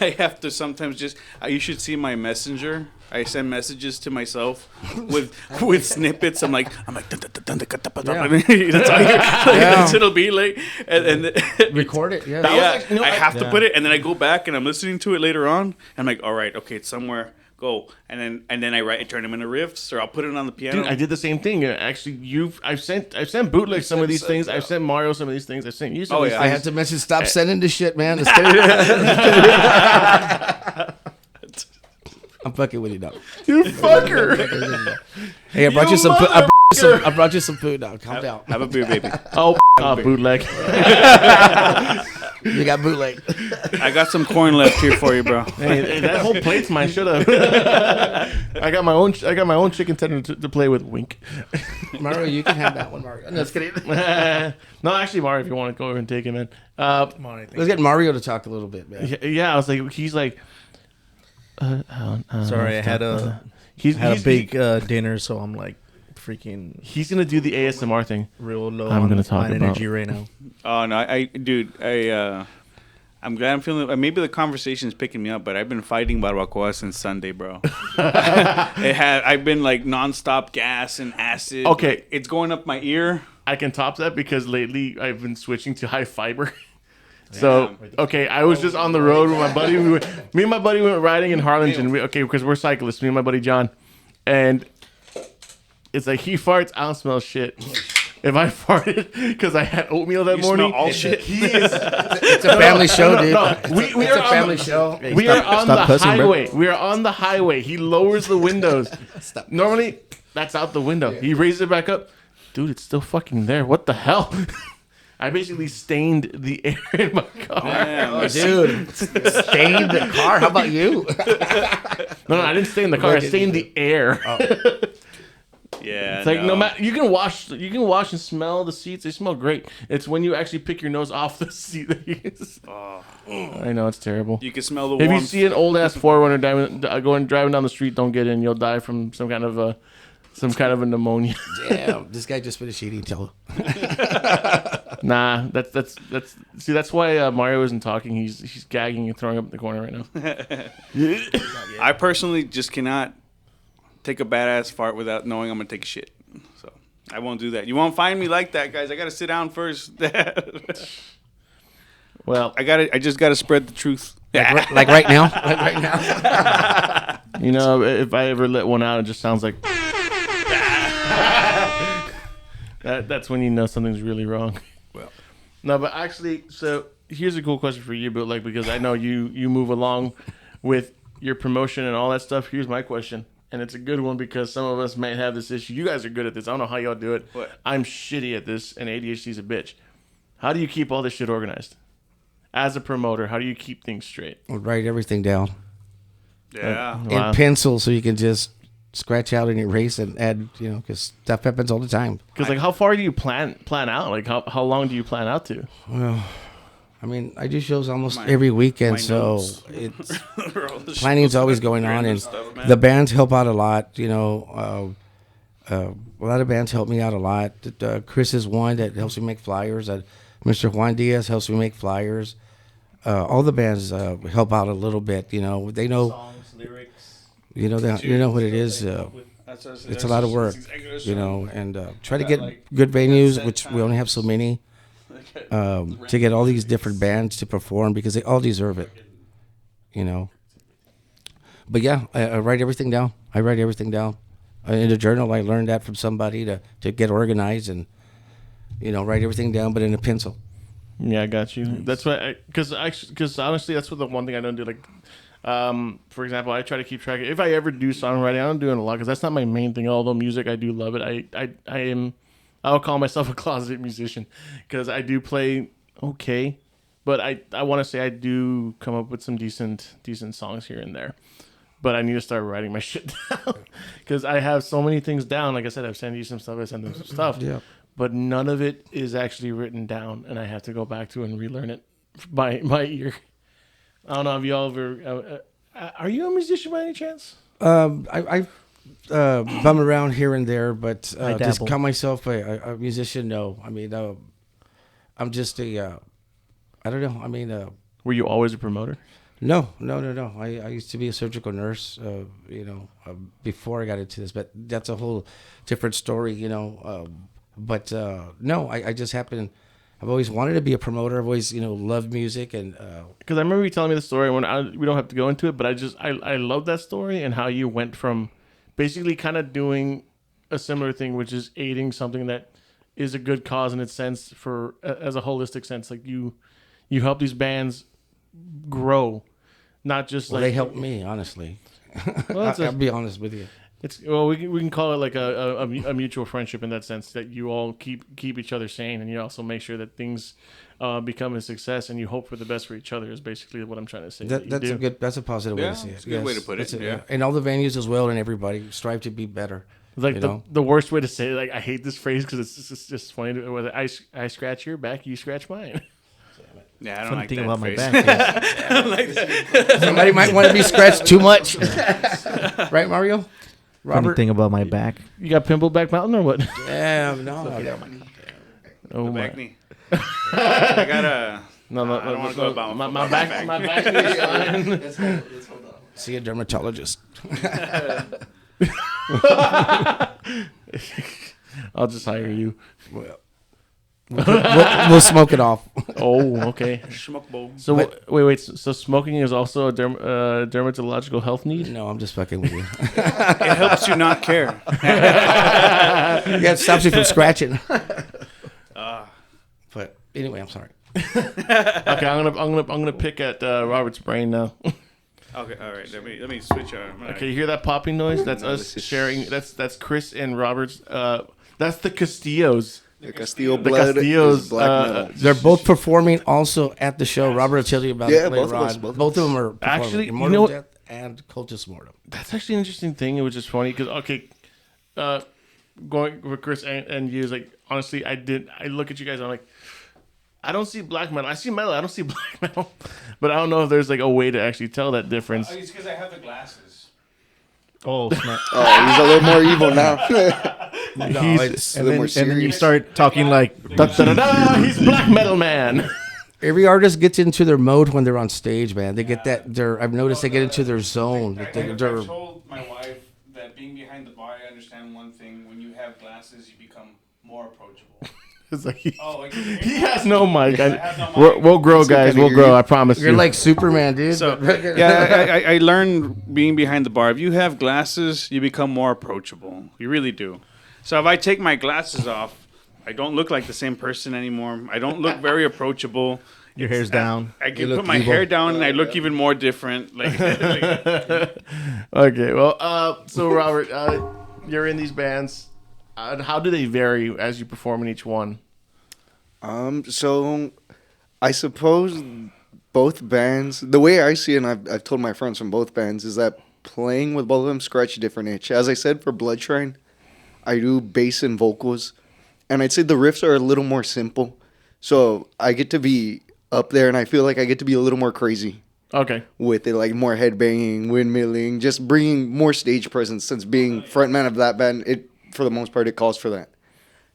Speaker 2: I have to sometimes just, you should see my messenger. I send messages to myself with snippets. I'm like, that's all it'll be like, and
Speaker 3: Record it, yeah.
Speaker 2: yeah, I have to put it, and then I go back and I'm listening to it later on. I'm like, all right, okay, it's somewhere. Go, and then I turn them into riffs, or I'll put it on the piano.
Speaker 1: Dude, I did the same thing. Actually, I've sent Bootleg some of these things. I've sent Mario some of these things. I've sent you some of these things.
Speaker 3: I had to mention, stop sending this shit, man. I'm fucking with you, dog.
Speaker 1: You fucker.
Speaker 3: Hey, I brought you some food. I brought you some food, dog. Calm down.
Speaker 2: Have a beer, baby.
Speaker 1: Oh, Bootleg.
Speaker 3: You got Bootleg.
Speaker 2: I got some corn left here for you, bro.
Speaker 1: Hey, that whole plate's mine. Shut up. I got my own chicken tender to play with. Wink.
Speaker 3: Mario, you can have that one, Mario. No, just kidding.
Speaker 1: No, actually, Mario, if you want to go over and take it, man.
Speaker 3: Let's get Mario to talk a little bit, man.
Speaker 1: Yeah, I was like, he's like.
Speaker 5: Sorry, I had a big dinner, so I'm like freaking.
Speaker 1: He's gonna do the ASMR thing.
Speaker 5: Real low.
Speaker 1: I'm gonna talk
Speaker 5: on
Speaker 1: about
Speaker 5: energy right now.
Speaker 2: Oh no, I'm glad I'm feeling. Maybe the conversation is picking me up, but I've been fighting barbacoa since Sunday, bro. I've been like nonstop gas and acid.
Speaker 1: Okay,
Speaker 2: it's going up my ear.
Speaker 1: I can top that because lately I've been switching to high fiber. So, okay, I was just on the road with my buddy. Me and my buddy went riding in Harlingen. Because we're cyclists, me and my buddy John. And it's like he farts, I don't smell shit. If I farted because I had oatmeal that morning,
Speaker 2: smell all shit.
Speaker 3: It's a family show, dude.
Speaker 1: We
Speaker 3: It's a family show.
Speaker 1: We are on the
Speaker 5: cussing, bro.
Speaker 1: highway. We are on the highway. He lowers the windows. Normally, that's out the window. He raises it back up. Dude, it's still fucking there. What the hell? I basically stained the air in my car.
Speaker 2: Damn,
Speaker 3: Dude, stained the car. How about you?
Speaker 1: No, I didn't stain the car. I stained the air.
Speaker 2: Yeah,
Speaker 1: It's like no matter you can wash and smell the seats. They smell great. It's when you actually pick your nose off the seat that I know it's terrible.
Speaker 2: You can smell the
Speaker 1: If
Speaker 2: warmth.
Speaker 1: you see an old ass 4Runner driving down the street, don't get in. You'll die from some kind of a pneumonia.
Speaker 3: Damn, this guy just finished eating jello.
Speaker 1: Nah, that's why Mario isn't talking. He's gagging and throwing up in the corner right now.
Speaker 2: I personally just cannot take a badass fart without knowing I'm gonna take a shit. So I won't do that. You won't find me like that, guys. I gotta sit down first.
Speaker 1: Well,
Speaker 2: I just gotta spread the truth.
Speaker 3: Like right now? Like right now?
Speaker 1: if I ever let one out, it just sounds like. That's when you know something's really wrong.
Speaker 2: Well,
Speaker 1: no, but actually, so here's a cool question for you, Bootleg, because I know you move along with your promotion and all that stuff. Here's my question, and it's a good one because some of us might have this issue. You guys are good at this. I don't know how y'all do it.
Speaker 2: What?
Speaker 1: I'm shitty at this, and ADHD's a bitch. How do you keep all this shit organized? As a promoter, how do you keep things straight?
Speaker 3: We'll write everything down
Speaker 2: yeah.
Speaker 1: Wow.
Speaker 3: in pencil so you can just scratch out and erase and add, because stuff happens all the time.
Speaker 1: Because like, how far do you plan out? Like, how long do you plan out to?
Speaker 3: Well, I mean, I do shows almost every weekend, so
Speaker 2: notes.
Speaker 3: it's planning is always going on, and
Speaker 2: stuff, man.
Speaker 3: the bands help out a lot. A lot of bands help me out a lot. Chris is one that helps me make flyers. Mr. Juan Diaz helps me make flyers. All the bands help out a little bit. They know
Speaker 5: Songs, lyrics.
Speaker 3: you know what it is. It's a lot of work, and try to get good venues, which we only have so many, to get all these different bands to perform because they all deserve it, But yeah, I write everything down. I write everything down in a journal. I learned that from somebody to get organized and write everything down, but in a pencil.
Speaker 1: Yeah, I got you. That's why, because honestly, that's what the one thing I don't do. Like, for example, I try to keep track. If I ever do songwriting, I don't do it a lot because that's not my main thing. Although music, I do love it. I'll call myself a closet musician because I do play okay, but I want to say I do come up with some decent songs here and there. But I need to start writing my shit down because I have so many things down. Like I said, I've sent you some stuff. I sent them some stuff.
Speaker 3: Yeah.
Speaker 1: But none of it is actually written down, and I have to go back to and relearn it by ear. I don't know if y'all ever. Are you a musician by any chance?
Speaker 3: I bum around here and there, but
Speaker 5: I
Speaker 3: just
Speaker 5: dabble.
Speaker 3: call myself a musician. No, I mean, I'm just a. I don't know. I mean,
Speaker 1: Were you always a promoter?
Speaker 3: no. I used to be a surgical nurse. Before I got into this, but that's a whole different story. But no, I just happen. I've always wanted to be a promoter. I've always, loved music and.
Speaker 1: Because I remember you telling me the story. We don't have to go into it, but I love that story and how you went from basically kind of doing a similar thing, which is aiding something that is a good cause in its sense as a holistic sense. Like you help these bands grow, not just
Speaker 3: Well,
Speaker 1: like
Speaker 3: they helped me, honestly.
Speaker 1: Well,
Speaker 3: I'll be honest with you.
Speaker 1: we can call it like a mutual friendship in that sense that you all keep each other sane and you also make sure that things become a success and you hope for the best for each other is basically what I'm trying to say.
Speaker 3: That's a positive way
Speaker 2: Yeah,
Speaker 3: to see it.
Speaker 2: it's a good way to put it, yeah.
Speaker 3: And all the venues as well, and everybody strive to be better.
Speaker 1: Like
Speaker 3: you know?
Speaker 1: the worst way to say it, like I hate this phrase because it's just funny. Whether I scratch your back, you scratch mine.
Speaker 2: Yeah, I don't
Speaker 5: Funny
Speaker 2: like
Speaker 5: thing
Speaker 2: that
Speaker 5: about my
Speaker 2: phrase.
Speaker 5: back is
Speaker 3: Somebody might want to be scratched too much, right, Mario?
Speaker 5: funny thing about my back.
Speaker 1: You got pimple back mountain or what?
Speaker 3: Yeah, no.
Speaker 1: Oh
Speaker 2: The
Speaker 1: my!
Speaker 2: back knee. I gotta.
Speaker 1: No,
Speaker 2: I don't want to go about
Speaker 1: my back. My back is fine.
Speaker 3: See a dermatologist.
Speaker 1: I'll just hire you.
Speaker 3: We'll smoke it off.
Speaker 1: Oh, okay.
Speaker 2: Smoke bowl.
Speaker 1: So wait. So smoking is also a dermatological health need?
Speaker 3: No, I'm just fucking with you.
Speaker 2: It helps you not care.
Speaker 3: Yeah, it stops you from scratching. But anyway, I'm sorry.
Speaker 1: Okay, I'm gonna pick at Robert's brain now.
Speaker 2: Okay, all right. Let me switch.
Speaker 1: Okay, you hear that popping noise? That's us sharing. That's Chris and Robert's. That's the Castillos.
Speaker 4: The Castillo
Speaker 1: The
Speaker 4: blood
Speaker 1: Castillos.
Speaker 4: is black metal.
Speaker 3: They're both performing also at the show. Robert will tell you about
Speaker 4: Yeah,
Speaker 3: it later
Speaker 4: both of us,
Speaker 3: on.
Speaker 4: both of
Speaker 3: Both of them are performing.
Speaker 1: Actually, you
Speaker 3: Immortal
Speaker 1: know what?
Speaker 3: Death and Cultus Mortem.
Speaker 1: That's actually an interesting thing. It was just funny because going with Chris and you is like honestly, I look at you guys. And I'm like, I don't see black metal. I see metal. I don't see black metal. But I don't know if there's like a way to actually tell that difference.
Speaker 2: It's because I have the glasses.
Speaker 5: Oh, snap.
Speaker 4: Oh, he's a little more evil now.
Speaker 1: He's
Speaker 5: and
Speaker 4: little more
Speaker 5: then you
Speaker 4: serious.
Speaker 5: start talking like,
Speaker 1: da, da, da, da, he's black metal man.
Speaker 3: Every artist gets into their mode when they're on stage, man. They get that. I've noticed they get into their zone.
Speaker 2: I
Speaker 3: They're,
Speaker 2: told my wife that being behind the bar, I understand one thing. When you have glasses, you become more approachable.
Speaker 1: It's like
Speaker 2: He
Speaker 1: has no mic.
Speaker 2: have no mic.
Speaker 1: We'll grow, guys. We'll grow. I promise
Speaker 3: you're
Speaker 1: you.
Speaker 3: like Superman, dude.
Speaker 2: So yeah, I learned being behind the bar. If you have glasses, you become more approachable. You really do. So if I take my glasses off, I don't look like the same person anymore. I don't look very approachable.
Speaker 5: your hair's down.
Speaker 2: I can
Speaker 3: look
Speaker 2: put my
Speaker 3: evil.
Speaker 2: hair down and I look even more different. Like
Speaker 1: Okay. Well, so Robert, you're in these bands. How do they vary as you perform in each one?
Speaker 4: So I suppose both bands, the way I see it, and I've told my friends from both bands, is that playing with both of them scratch a different itch. As I said, for Blood Shrine, I do bass and vocals, and I'd say the riffs are a little more simple. So I get to be up there, and I feel like I get to be a little more crazy
Speaker 1: Okay.
Speaker 4: with it, like more headbanging, windmilling, just bringing more stage presence. Since being frontman of that band, it for the most part it calls for that.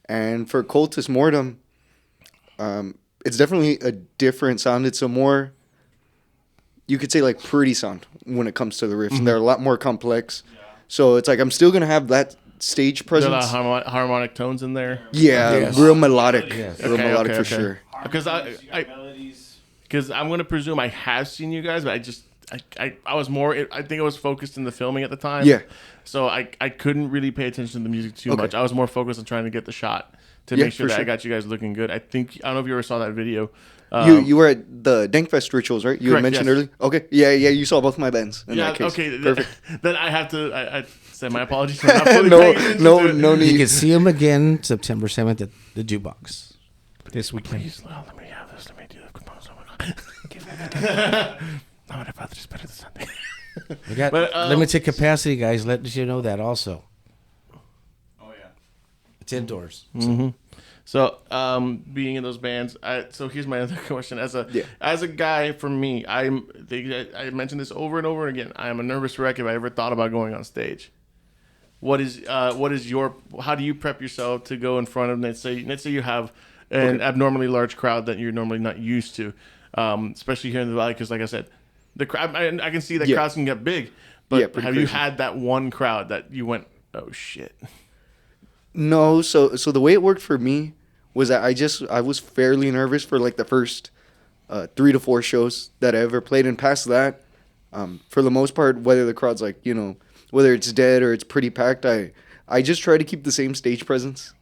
Speaker 4: And for Cultus Mortem, it's definitely a different sound. It's a more, you could say, like pretty sound when it comes to the riffs. They're a lot more complex. So it's like I'm still gonna have that stage
Speaker 1: There's a lot
Speaker 4: presence.
Speaker 1: of harmonic tones in there.
Speaker 4: Yeah,
Speaker 3: Yes.
Speaker 4: real melodic.
Speaker 3: Yes.
Speaker 4: Real melodic for
Speaker 1: okay.
Speaker 4: sure.
Speaker 1: Because I'm going to presume I have seen you guys, but I was more. I think I was focused in the filming at the time.
Speaker 4: Yeah.
Speaker 1: So I couldn't really pay attention to the music too
Speaker 4: Okay.
Speaker 1: much. I was more focused on trying to get the shot to
Speaker 4: Yeah,
Speaker 1: make sure
Speaker 4: for
Speaker 1: that I
Speaker 4: sure.
Speaker 1: got you guys looking good. I don't know if you ever saw that video.
Speaker 4: You were at the Dankfest rituals, right? You had
Speaker 1: Correct,
Speaker 4: mentioned
Speaker 1: yes.
Speaker 4: earlier. Okay. Yeah. You saw both my bands in
Speaker 1: Yeah.
Speaker 4: that case.
Speaker 1: Okay.
Speaker 4: Perfect.
Speaker 1: Then I have to. I said my apologies for not fully
Speaker 4: no,
Speaker 1: paying attention
Speaker 4: no,
Speaker 1: to it.
Speaker 4: no
Speaker 3: You
Speaker 4: need.
Speaker 3: can see him again September 7th at the Jukebox.
Speaker 5: This weekend.
Speaker 1: Please, let me have this. Let me do the composer. No, my father is better than Sunday.
Speaker 3: We got
Speaker 1: But,
Speaker 3: limited capacity, guys. Let you know that also.
Speaker 2: Oh yeah.
Speaker 3: It's indoors.
Speaker 1: So, being in those bands, so here's my other question: as a guy, for me, I mentioned this over and over again. I am a nervous wreck if I ever thought about going on stage. What is your? How do you prep yourself to go in front of? Let's say you have an abnormally large crowd that you're normally not used to, especially here in the Valley, because like I said, the crowd. I can see that crowds can get big, but
Speaker 4: pretty
Speaker 1: have you
Speaker 4: crazy.
Speaker 1: had that one crowd that you went, oh shit?
Speaker 4: No, so the way it worked for me was that I was fairly nervous for like the first 3 to 4 shows that I ever played, and past that, for the most part, whether the crowd's like whether it's dead or it's pretty packed, I just try to keep the same stage presence,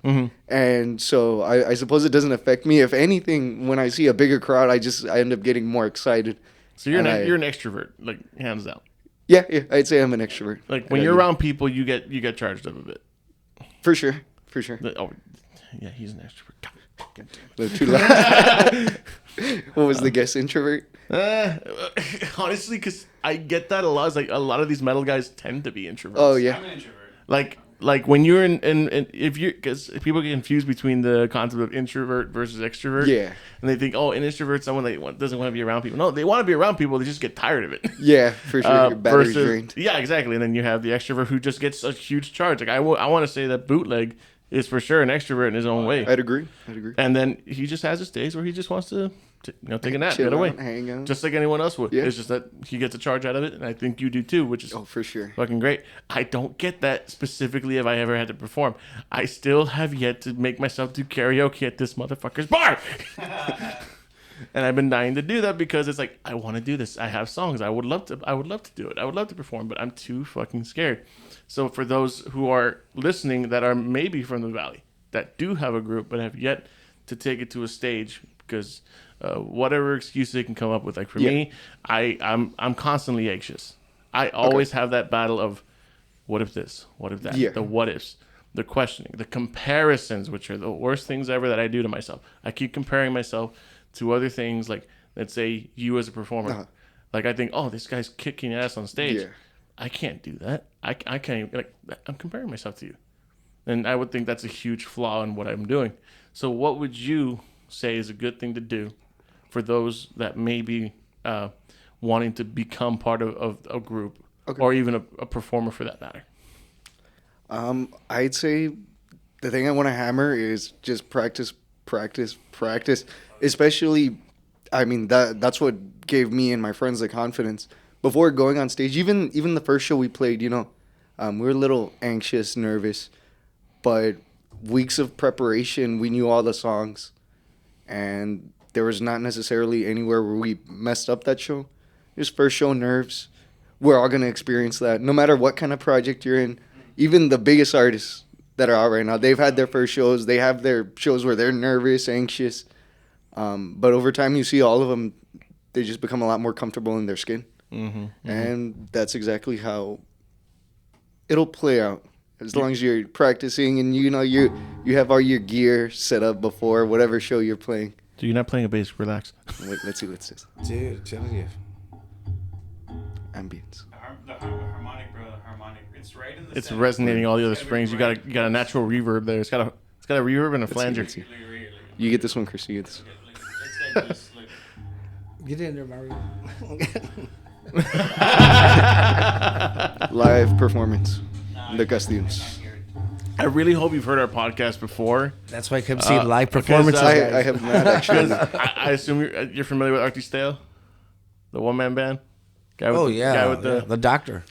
Speaker 4: and so I suppose it doesn't affect me. If anything, when I see a bigger crowd, I end up getting more excited.
Speaker 1: So you're
Speaker 4: And
Speaker 1: you're an extrovert, like hands down.
Speaker 4: Yeah, I'd say I'm an extrovert.
Speaker 1: Like when you're around people, you get charged up a bit.
Speaker 4: For sure.
Speaker 1: Oh, yeah, he's an extrovert. God damn it.
Speaker 4: A little too loud. What was the guess? Introvert?
Speaker 1: Honestly, because I get that a lot. It's like a lot of these metal guys tend to be introverts.
Speaker 4: Oh yeah.
Speaker 2: I'm an introvert.
Speaker 1: Like when you're in if you because people get confused between the concept of introvert versus extrovert.
Speaker 4: Yeah.
Speaker 1: And they think, oh, an introvert's someone that doesn't want to be around people. No, they want to be around people. They just get tired of it.
Speaker 4: Yeah, for sure. Your battery's drained.
Speaker 1: Yeah, exactly. And then you have the extrovert who just gets a huge charge. Like I want to say that Bootleg is for sure an extrovert in his own way.
Speaker 4: I'd agree.
Speaker 1: And then he just has his days where he just wants to take a nap,
Speaker 4: Chill
Speaker 1: get away,
Speaker 4: out, hang out.
Speaker 1: just like anyone else would.
Speaker 4: Yeah.
Speaker 1: It's just that he gets a charge out of it, and I think you do too, which is
Speaker 4: Oh, for sure.
Speaker 1: fucking great. I don't get that specifically if I ever had to perform. I still have yet to make myself do karaoke at this motherfucker's bar. And I've been dying to do that because it's like, I want to do this. I have songs. I would love to do it. I would love to perform, but I'm too fucking scared. So for those who are listening that are maybe from the Valley, that do have a group, but have yet to take it to a stage because whatever excuse they can come up with. Like for me, I'm constantly anxious. I always have that battle of what if this, what if that, the what ifs, the questioning, the comparisons, which are the worst things ever that I do to myself. I keep comparing myself to other things, like let's say you as a performer. Like I think, oh, this guy's kicking ass on stage.
Speaker 4: Yeah.
Speaker 1: I can't do that. I can't even, like, I'm comparing myself to you. And I would think that's a huge flaw in what I'm doing. So what would you say is a good thing to do for those that may be wanting to become part of a group or even a performer for that matter?
Speaker 4: I'd say the thing I want to hammer is just practice. Especially, I mean, that's what gave me and my friends the confidence before going on stage. Even the first show we played, we were a little anxious, nervous, but weeks of preparation, we knew all the songs, and there was not necessarily anywhere where we messed up that show. Just first show nerves. We're all gonna experience that, no matter what kind of project you're in. Even the biggest artists that are out right now, they've had their first shows. They have their shows where they're nervous, anxious. But over time, you see all of them, they just become a lot more comfortable in their skin. And that's exactly how it'll play out. As long as you're practicing and you have all your gear set up before whatever show you're playing.
Speaker 1: So you're not playing a bass, relax.
Speaker 4: Wait, let's see.
Speaker 3: Dude, I'm telling you.
Speaker 4: Ambience.
Speaker 2: The harmonic, bro. The harmonic. It's right in the
Speaker 1: It's
Speaker 2: center.
Speaker 1: resonating all the other
Speaker 2: It's gotta
Speaker 1: strings.
Speaker 2: be
Speaker 1: You
Speaker 2: right.
Speaker 1: got a natural reverb there. It's got a reverb and a flanger.
Speaker 4: let's see. You get this one, Chris. You get this.
Speaker 2: It's like this. Look.
Speaker 3: Get in there, Mario.
Speaker 4: Live performance. The Castillos.
Speaker 1: I really hope you've heard our podcast before.
Speaker 3: That's why I come see live
Speaker 1: because,
Speaker 3: performances.
Speaker 4: I have not actually.
Speaker 1: I assume you're familiar with Arita, the one-man band. Guy with the guy with
Speaker 3: the doctor.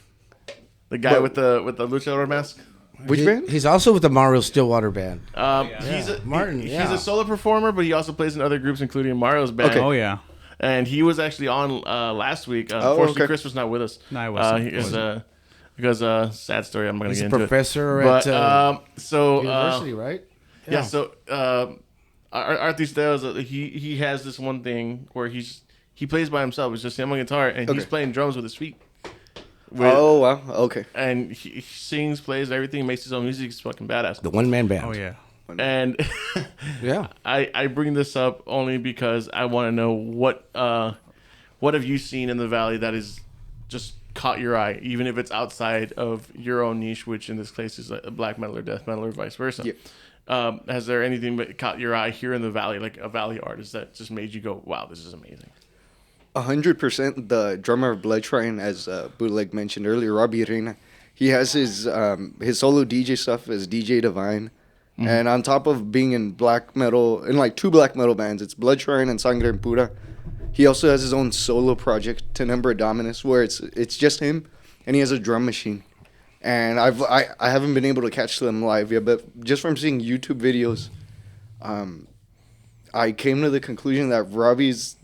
Speaker 1: the guy with the luchador mask.
Speaker 4: Which band?
Speaker 3: He's also with the Mario Stillwater band.
Speaker 1: He's a
Speaker 3: Martin,
Speaker 1: He's
Speaker 3: yeah.
Speaker 1: a solo performer, but he also plays in other groups, including Mario's band.
Speaker 4: Okay.
Speaker 2: Oh yeah.
Speaker 1: And he was actually on last week.
Speaker 4: Oh,
Speaker 1: Unfortunately,
Speaker 4: okay.
Speaker 1: Chris was not with us.
Speaker 2: No, I wasn't.
Speaker 1: Because sad story. I'm not going
Speaker 3: He's
Speaker 1: to
Speaker 3: a
Speaker 1: get into
Speaker 3: professor
Speaker 1: it. But
Speaker 3: at university, right?
Speaker 1: yeah. So Arita, he has this one thing where he plays by himself. It's just him on guitar, and he's
Speaker 4: Okay.
Speaker 1: playing drums with his feet.
Speaker 4: Oh wow. Okay.
Speaker 1: And he sings, plays everything, makes his own music. He's fucking badass.
Speaker 3: The one man band.
Speaker 2: Oh yeah.
Speaker 1: And
Speaker 3: Yeah.
Speaker 1: I bring this up only because I want to know what have you seen in the Valley that is just caught your eye, even if it's outside of your own niche, which in this case is like black metal or death metal or vice versa.
Speaker 4: Yeah.
Speaker 1: Has there anything that caught your eye here in the Valley, like a Valley artist that just made you go, wow, this is amazing?
Speaker 4: 100%. The drummer of Blood Shrine, as Bootleg mentioned earlier, Robbie Arena. He has his solo DJ stuff as DJ Divine. And on top of being in black metal, in like 2 black metal bands, it's Blood Shrine and Sangre Pura. He also has his own solo project, Tenebra Dominus, where it's just him, and he has a drum machine. And I haven't been able to catch them live yet, but just from seeing YouTube videos, I came to the conclusion that Robbie's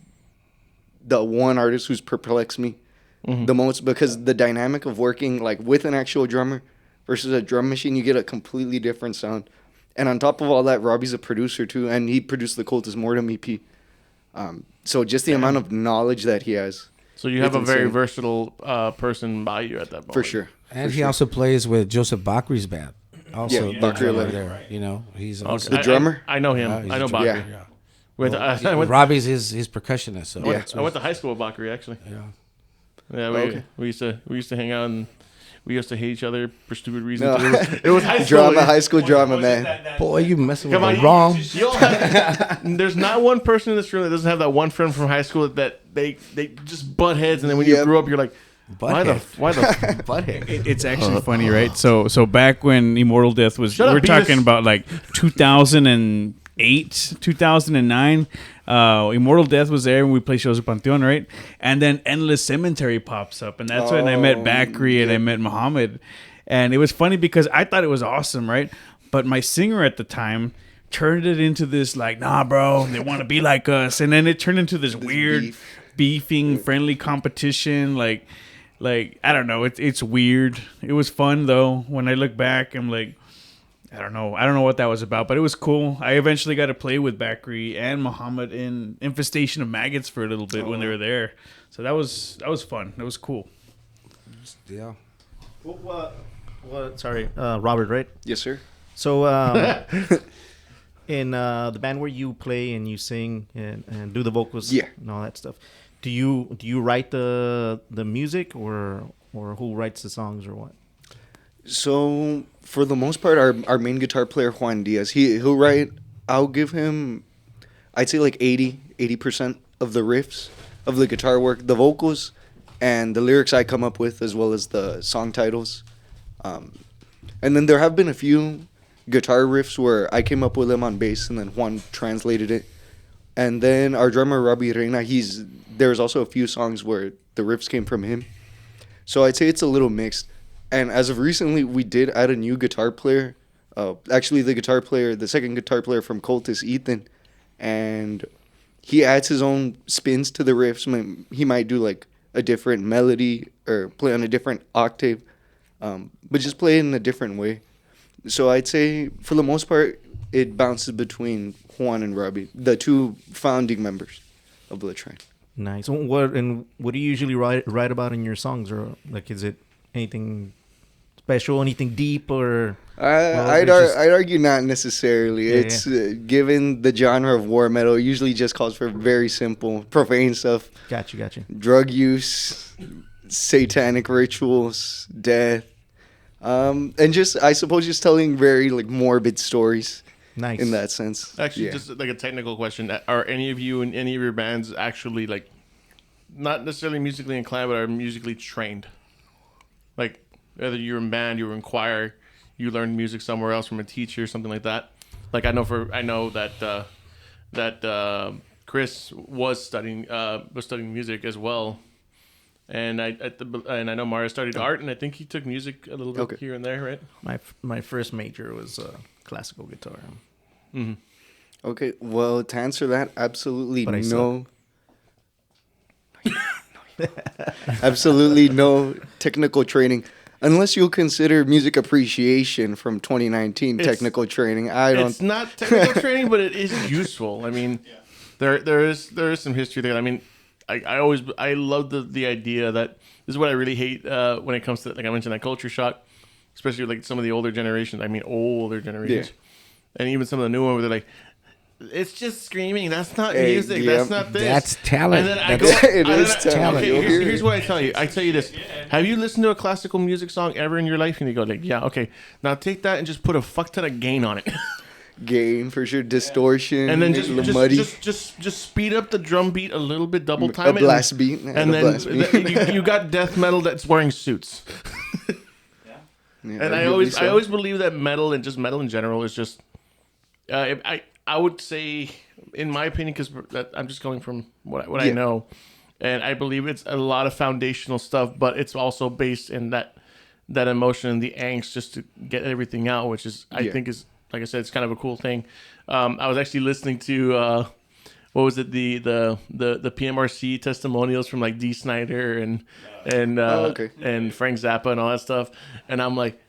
Speaker 4: the one artist who's perplexed me the most, because the dynamic of working like with an actual drummer versus a drum machine, you get a completely different sound. And on top of all that, Robbie's a producer too, and he produced the Cultus Mortem EP. So just the amount of knowledge that he has.
Speaker 1: So you have
Speaker 4: It's
Speaker 1: a very
Speaker 4: insane.
Speaker 1: versatile person by you at that moment.
Speaker 4: For sure.
Speaker 3: And he also plays with Joseph Bakri's band. Also,
Speaker 4: Yeah,
Speaker 3: the
Speaker 4: Bakri
Speaker 3: drummer
Speaker 4: 11.
Speaker 3: there. You know, he's
Speaker 1: Okay.
Speaker 3: also,
Speaker 4: The drummer?
Speaker 1: I know him.
Speaker 3: he's
Speaker 1: I know
Speaker 3: a drummer.
Speaker 1: Bakri.
Speaker 4: Yeah.
Speaker 1: With I went,
Speaker 3: Robbie's his percussionist. So
Speaker 4: Yeah.
Speaker 3: that's
Speaker 1: I went to high school with Bakri actually.
Speaker 3: yeah.
Speaker 1: Yeah,
Speaker 4: Okay.
Speaker 1: we used to hang out and we used to hate each other for stupid reasons.
Speaker 4: No.
Speaker 1: It was high school.
Speaker 4: High school drama, man.
Speaker 3: Boy, you messing with
Speaker 1: Come on,
Speaker 3: the wrong.
Speaker 1: there's not one person in this room that doesn't have that one friend from high school that they just butt heads, and then when you
Speaker 4: Yep.
Speaker 1: grew up, you're like, why the
Speaker 3: Butthead.
Speaker 1: butthead?
Speaker 2: It's actually funny, right? So back when Immortal Death was,
Speaker 1: Shut up,
Speaker 2: we're talking
Speaker 1: Beavis.
Speaker 2: about like 2008, 2009. Immortal Death was there when we played shows at Pantheon, right? And then Endless Cemetery pops up, and that's when I met
Speaker 4: Oh,
Speaker 2: Bakri and I met Muhammad. And it was funny because I thought it was awesome, right? But my singer at the time turned it into this like, nah, bro, they want to be like us. And then it turned into this weird beefing, friendly competition. Like I don't know. It's weird. It was fun though. When I look back, I'm like, I don't know what that was about, but it was cool. I eventually got to play with Bakri and Muhammad in Infestation of Maggots for a little bit when they were there. So that was fun. That was cool.
Speaker 3: Yeah.
Speaker 5: Sorry, Robert, right?
Speaker 4: Yes, sir.
Speaker 5: So, in the band where you play and you sing and do the vocals,
Speaker 4: Yeah.
Speaker 5: and all that stuff, do you write the music or who writes the songs or what?
Speaker 4: So for the most part, our main guitar player Juan Diaz, he'll write. I'll give him, I'd say like 80% of the riffs of the guitar work, the vocals, and the lyrics I come up with, as well as the song titles. And then there have been a few guitar riffs where I came up with them on bass, and then Juan translated it. And then our drummer Robbie Reina, there's also a few songs where the riffs came from him. So I'd say it's a little mixed. And as of recently, we did add a new guitar player. Actually, the second guitar player from Cultus, Ethan. And he adds his own spins to the riffs. He might do like a different melody or play on a different octave, but just play it in a different way. So I'd say, for the most part, it bounces between Juan and Robbie, the two founding members of Blood Shrine.
Speaker 5: Nice. What do you usually write about in your songs, or like is it anything special, anything deep, or?
Speaker 4: I'd argue not necessarily.
Speaker 5: Yeah,
Speaker 4: It's given the genre of war metal, it usually just calls for very simple, profane stuff.
Speaker 5: Got you.
Speaker 4: Drug use, satanic rituals, death, and just, I suppose, just telling very like morbid stories.
Speaker 5: Nice.
Speaker 4: In that sense.
Speaker 1: Actually,
Speaker 4: Yeah.
Speaker 1: just like a technical question: are any of you in any of your bands actually like, not necessarily musically inclined, but are musically trained? Like, whether you're in band, you were in choir, you learned music somewhere else from a teacher, something like that. Like I know that Chris was studying music as well, and I know Mario studied art, and I think he took music a little bit
Speaker 4: Okay.
Speaker 1: here and there, right?
Speaker 5: My first major was classical guitar.
Speaker 4: Okay, well, to answer that, absolutely
Speaker 5: But I
Speaker 4: no. Absolutely no technical training. Unless you'll consider music appreciation from 2019 technical training. I don't.
Speaker 1: It's not technical training, but it is useful. I mean, there is some history there. I mean, I love the idea that this is what I really hate when it comes to, like I mentioned, that culture shock, especially like some of the older generations. I mean, older generations, and even some of the new ones where they're like, it's just screaming. That's not music.
Speaker 4: yeah.
Speaker 1: That's not this.
Speaker 3: That's talent.
Speaker 1: And then I
Speaker 3: That's-
Speaker 1: go,
Speaker 4: It is talent.
Speaker 1: Okay,
Speaker 4: You'll hear
Speaker 1: here's
Speaker 4: it.
Speaker 1: what I tell you. I tell you this. Have you listened to a classical music song ever in your life? And you go like, yeah, okay. Now take that and just put a fuck ton of gain on it.
Speaker 4: Gain for sure, distortion,
Speaker 1: And then
Speaker 4: muddy.
Speaker 1: just speed up the drum beat a little bit, double time it.
Speaker 4: blast beat.
Speaker 1: And then you got death metal that's wearing suits. And I always believe that metal and just metal in general is just, I would say, in my opinion, because I'm just going from what I know, and I believe it's a lot of foundational stuff, but it's also based in that emotion and the angst just to get everything out, which is I think is, like I said, it's kind of a cool thing. I was actually listening to what was it, the PMRC testimonials from like Dee Snider and and Frank Zappa and all that stuff, and I'm like,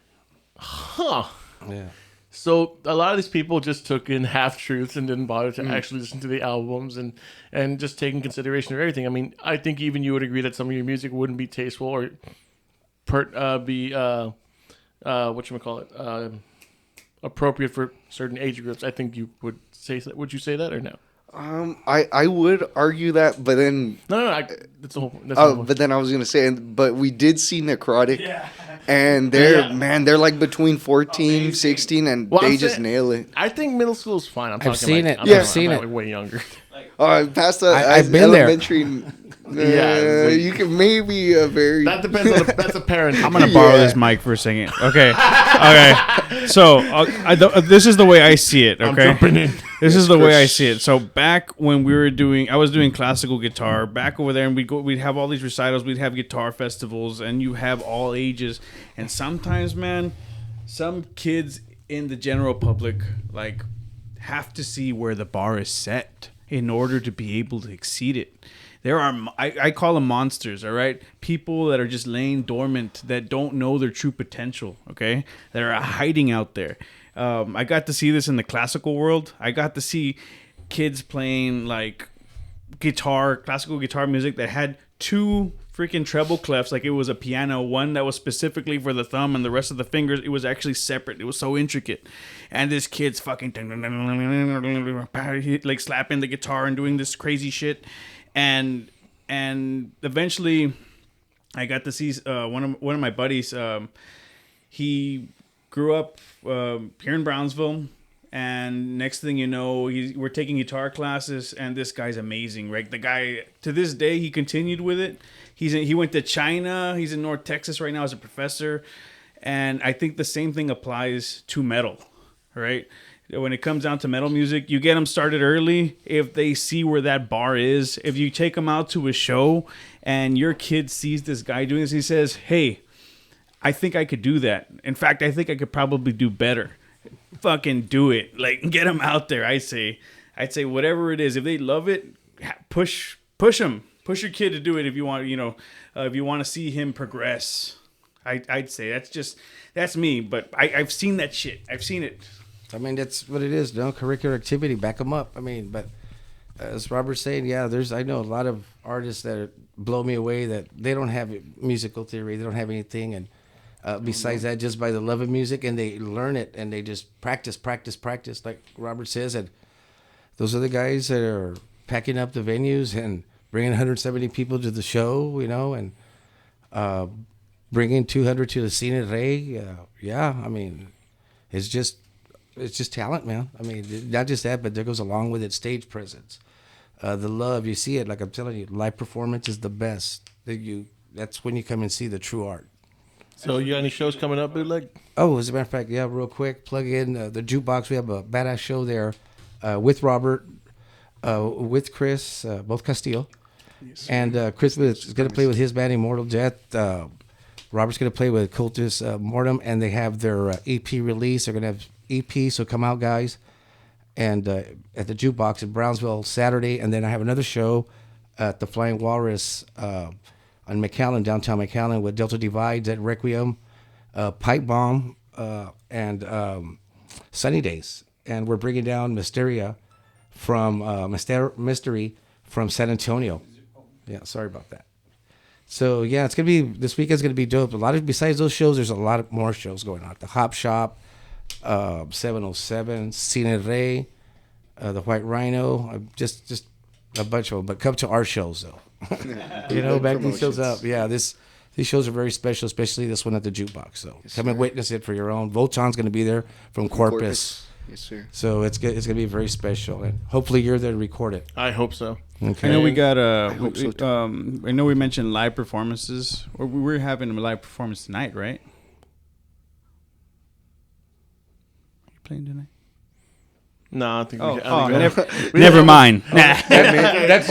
Speaker 1: huh.
Speaker 3: Yeah.
Speaker 1: So a lot of these people just took in half truths and didn't bother to actually listen to the albums and just take in consideration of everything. I mean, I think even you would agree that some of your music wouldn't be tasteful or appropriate for certain age groups. I think you would say that. Would you say that or no?
Speaker 4: I would argue that, but then
Speaker 1: No. That's the whole. That's the whole
Speaker 4: but then I was gonna say, but we did see Necrotic, and they're like between 14, 16, and
Speaker 1: Well,
Speaker 4: they
Speaker 1: I'm
Speaker 4: just
Speaker 1: saying-
Speaker 4: nail it.
Speaker 1: I think middle school is fine.
Speaker 3: I've seen it.
Speaker 4: Yeah.
Speaker 3: I've seen it.
Speaker 1: Like way younger.
Speaker 4: Past the
Speaker 3: I've been there.
Speaker 4: elementary.
Speaker 1: Yeah.
Speaker 4: You can maybe a very.
Speaker 1: That depends on that's a parent.
Speaker 2: I'm gonna borrow this mic for a second. Okay. So this is the way I see it.
Speaker 1: I'm
Speaker 2: Okay.
Speaker 1: jumping in.
Speaker 2: This is the way I see it. So back when I was doing classical guitar back over there, and we'd have all these recitals, we'd have guitar festivals, and you have all ages. And sometimes, man, some kids in the general public like have to see where the bar is set in order to be able to exceed it. There are, I call them monsters, all right? People that are just laying dormant, that don't know their true potential, okay? That are hiding out there. I got to see this in the classical world. I got to see kids playing like classical guitar music that had two freaking treble clefs, like it was a piano, one that was specifically for the thumb and the rest of the fingers, it was actually separate. It was so intricate. And this kid's fucking like slapping the guitar and doing this crazy shit. And eventually I got to see one of my buddies. He grew up here in Brownsville, and next thing you know, we're taking guitar classes, and this guy's amazing, right? The guy, to this day, he continued with it. He went to China. He's in North Texas right now as a professor, and I think the same thing applies to metal, right? When it comes down to metal music, you get them started early. If they see where that bar is, if you take them out to a show and your kid sees this guy doing this, he says, hey, I think I could do that. In fact, I think I could probably do better. Fucking do it. Like, get them out there, I'd say whatever it is. If they love it, push them. Push your kid to do it if you want, if you want to see him progress. I'd say that's me, but I've seen that shit. I've seen it.
Speaker 3: I mean, that's what it is. No curricular activity, back them up. I mean, but as Robert's saying, yeah, I know a lot of artists that blow me away that they don't have musical theory, they don't have anything, and besides that, just by the love of music, and they learn it and they just practice, like Robert says, and those are the guys that are packing up the venues and bringing 170 people to the show, and bringing 200 to the Cine Rey. I mean, it's just talent, man. I mean, not just that, but there goes along with it stage presence, the love. You see it, like I'm telling you, live performance is the best. That's when you come and see the true art.
Speaker 1: So you got any shows coming up, Bootleg?
Speaker 3: Oh, as a matter of fact, yeah, real quick, plug in the Jukebox. We have a badass show there with Robert, with Chris, both Castillo. Yes, and Chris is going to play with his band, Immortal Death. Robert's going to play with Cultus Mortem, and they have their EP release. They're going to have EP, so come out, guys. And at the Jukebox in Brownsville Saturday, and then I have another show at the Flying Walrus on McAllen, downtown McAllen, with Delta Divides at Requiem, Pipe Bomb, and Sunny Days. And we're bringing down Mysteria from Mystery from San Antonio. Yeah, sorry about that. So yeah, it's gonna be this weekend's gonna be dope. Besides those shows, there's a lot of more shows going on. The Hop Shop, 707, Cine Rey, the White Rhino, just a bunch of them. But come to our shows though. Back these shows up. Yeah, these shows are very special, especially this one at the Jukebox. So come and witness it for your own. Voton's gonna be there from Corpus.
Speaker 4: Yes, sir.
Speaker 3: So it's gonna be very special, and hopefully you're there to record it.
Speaker 1: I hope so.
Speaker 3: Okay.
Speaker 2: I know we got
Speaker 4: hope so, too.
Speaker 2: I know we mentioned live performances. Or we're having a live performance tonight, right? You playing tonight?
Speaker 1: No, I think
Speaker 2: Never mind.
Speaker 3: That's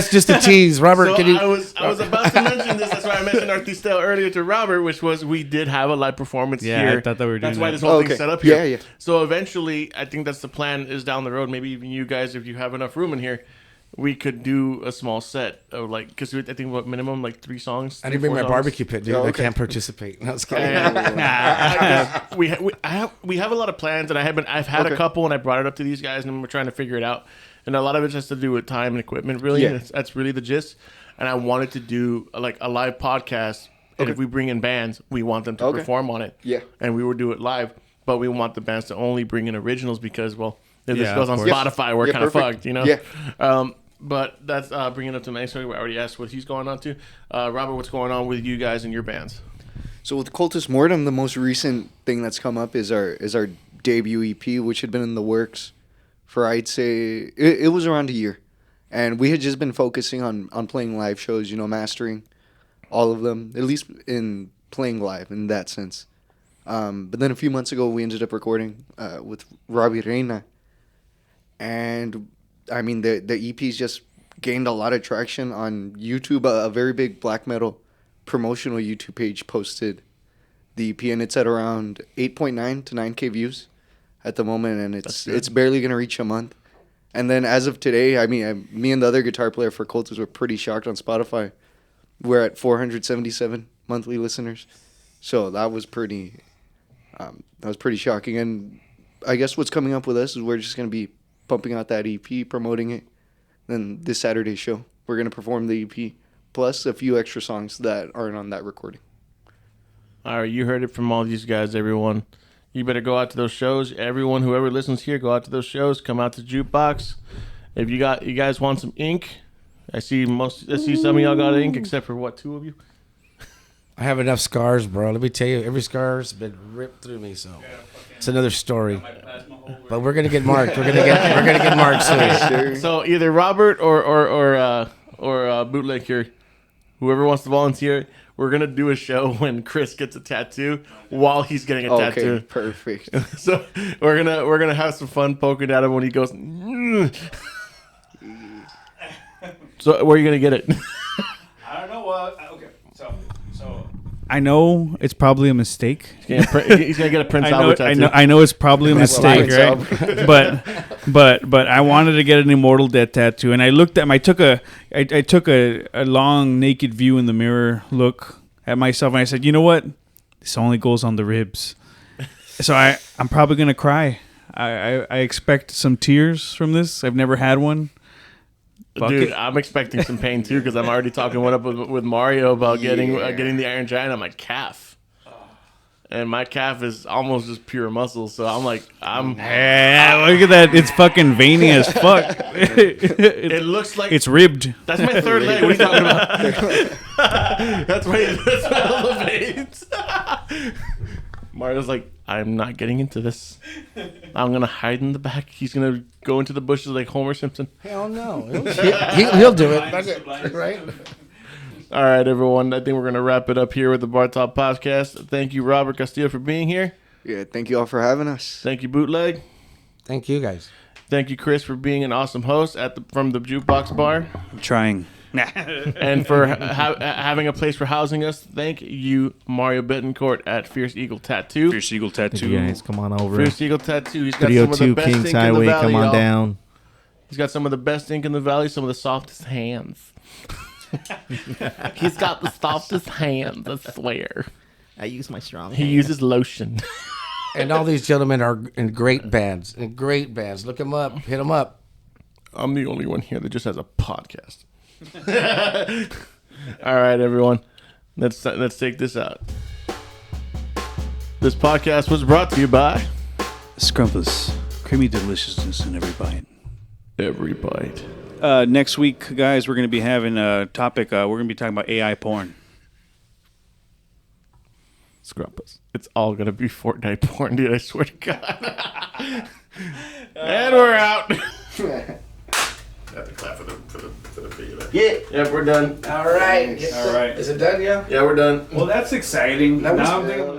Speaker 3: just a tease, Robert.
Speaker 1: So
Speaker 3: Can you?
Speaker 1: I was about to mention this. That's why I mentioned Artistel earlier to Robert, which was we did have a live performance
Speaker 2: Yeah,
Speaker 1: here.
Speaker 2: I thought that we were doing
Speaker 1: That's why
Speaker 2: that.
Speaker 1: this whole thing's set up here.
Speaker 4: Yeah.
Speaker 1: So eventually, I think that's the plan. Is down the road, maybe even you guys, if you have enough room in here, we could do a small set of because I think what minimum 3 songs.
Speaker 3: I didn't bring
Speaker 1: 4
Speaker 3: my
Speaker 1: songs.
Speaker 3: barbecue pit, dude.
Speaker 4: Oh,
Speaker 3: I
Speaker 4: okay.
Speaker 3: can't participate. No, it's kidding.
Speaker 1: we have a lot of plans, and I've had a
Speaker 4: Okay.
Speaker 1: couple, and I brought it up to these guys, and we're trying to figure it out. And a lot of it has to do with time and equipment, really.
Speaker 4: Yeah.
Speaker 1: That's really the gist. And I wanted to do a live podcast. And if we bring in bands, we want them to
Speaker 4: Okay.
Speaker 1: perform on it.
Speaker 4: Yeah.
Speaker 1: And we would do it live, but we want the bands to only bring in originals because, if this
Speaker 2: Yeah,
Speaker 1: goes on
Speaker 2: of course.
Speaker 1: Spotify, we're
Speaker 4: Yeah,
Speaker 1: kind of
Speaker 4: perfect.
Speaker 1: fucked,
Speaker 4: Yeah.
Speaker 1: But that's bringing up to next week. We already asked what he's going on to. Robert, what's going on with you guys and your bands?
Speaker 4: So with Cultus Mortem, the most recent thing that's come up is our debut EP, which had been in the works for I'd say it was around a year, and we had just been focusing on playing live shows, mastering all of them, at least in playing live in that sense. But then a few months ago, we ended up recording with Robbie Reina, and I mean the EP's just gained a lot of traction on YouTube. A very big black metal promotional YouTube page posted the EP, and it's at around 8.9 to 9K views at the moment, and it's barely gonna reach a month. And then as of today, I mean, me and the other guitar player for Cultus were pretty shocked on Spotify. We're at 477 monthly listeners, so that was pretty shocking. And I guess what's coming up with us is we're just gonna be pumping out that EP, promoting it. Then this Saturday show, we're gonna perform the EP plus a few extra songs that aren't on that recording.
Speaker 1: All right, you heard it from all these guys, everyone. You better go out to those shows. Everyone, whoever listens here, go out to those shows. Come out to Jukebox. If you guys want some ink, I see some of y'all got ink, except for 2 of you.
Speaker 3: I have enough scars, bro. Let me tell you, every scar's been ripped through me. So it's another story. But we're gonna get marked. We're gonna get marked soon.
Speaker 1: So either Robert or Bootleg here, whoever wants to volunteer, we're gonna do a show when Chris gets a tattoo while he's getting a tattoo.
Speaker 4: Okay, perfect.
Speaker 1: So we're gonna have some fun poking at him when he goes. So where are you gonna get it?
Speaker 2: I don't know what. Okay, so I know it's probably a mistake.
Speaker 1: He's gonna get a Prince Albert tattoo.
Speaker 2: I know it's probably a mistake, right? but I wanted to get an Immortal Death tattoo, and I looked at I took a long naked view in the mirror look at myself, and I said, you know what? This only goes on the ribs. So I'm probably gonna cry. I expect some tears from this. I've never had one.
Speaker 1: Dude, I'm expecting some pain too because I'm already talking with Mario about getting the Iron Giant on my calf, and my calf is almost just pure muscle. So I'm like,
Speaker 2: Yeah, look at that! It's fucking veiny as fuck.
Speaker 1: It looks like
Speaker 2: it's ribbed.
Speaker 1: That's my third leg. What are you talking about? that's my little veins. Mario's like, I'm not getting into this. I'm gonna hide in the back. He's gonna go into the bushes like Homer Simpson.
Speaker 3: Hell no. He'll do it. Right?
Speaker 1: All right, everyone. I think we're gonna wrap it up here with the Bar Top Podcast. Thank you, Robert Castillo, for being here.
Speaker 4: Yeah, thank you all for having us.
Speaker 1: Thank you, Bootleg.
Speaker 3: Thank you, guys.
Speaker 1: Thank you, Chris, for being an awesome host from the Jukebox Bar.
Speaker 2: I'm trying.
Speaker 1: And for having a place for housing us. Thank you, Mario Betancourt at Fierce Eagle Tattoo.
Speaker 2: Fierce Eagle
Speaker 5: Thank
Speaker 2: Tattoo.
Speaker 5: you guys, come on over.
Speaker 1: Fierce Eagle Tattoo. He's got
Speaker 5: Studio
Speaker 1: some of the
Speaker 5: 2
Speaker 1: best
Speaker 5: Kings
Speaker 1: ink in the
Speaker 5: Highway,
Speaker 1: valley,
Speaker 5: come on
Speaker 1: y'all.
Speaker 5: down.
Speaker 1: He's got some of the best ink in the valley, some of the softest hands. He's got the softest hands, I swear.
Speaker 5: I use my strong.
Speaker 1: He uses lotion.
Speaker 3: And all these gentlemen are in great bands. Look them up. Hit them up.
Speaker 1: I'm the only one here that just has a podcast. All right, everyone. Let's take this out. This podcast was brought to you by
Speaker 2: Scrumpus. Creamy deliciousness in every bite.
Speaker 1: Every Bite.
Speaker 2: Next week, guys, we're going to be having a topic. We're going to be talking about AI porn.
Speaker 1: Scrumpus. It's all going to be Fortnite porn, dude. I swear to God. And we're out. Have to clap for the video there.
Speaker 3: Yeah.
Speaker 1: Yeah, we're done.
Speaker 3: All right.
Speaker 2: All right.
Speaker 3: Is it done, yeah?
Speaker 1: Yeah, we're done.
Speaker 2: Well, that's exciting.
Speaker 3: That was
Speaker 2: now I'm
Speaker 3: good.
Speaker 2: thinking.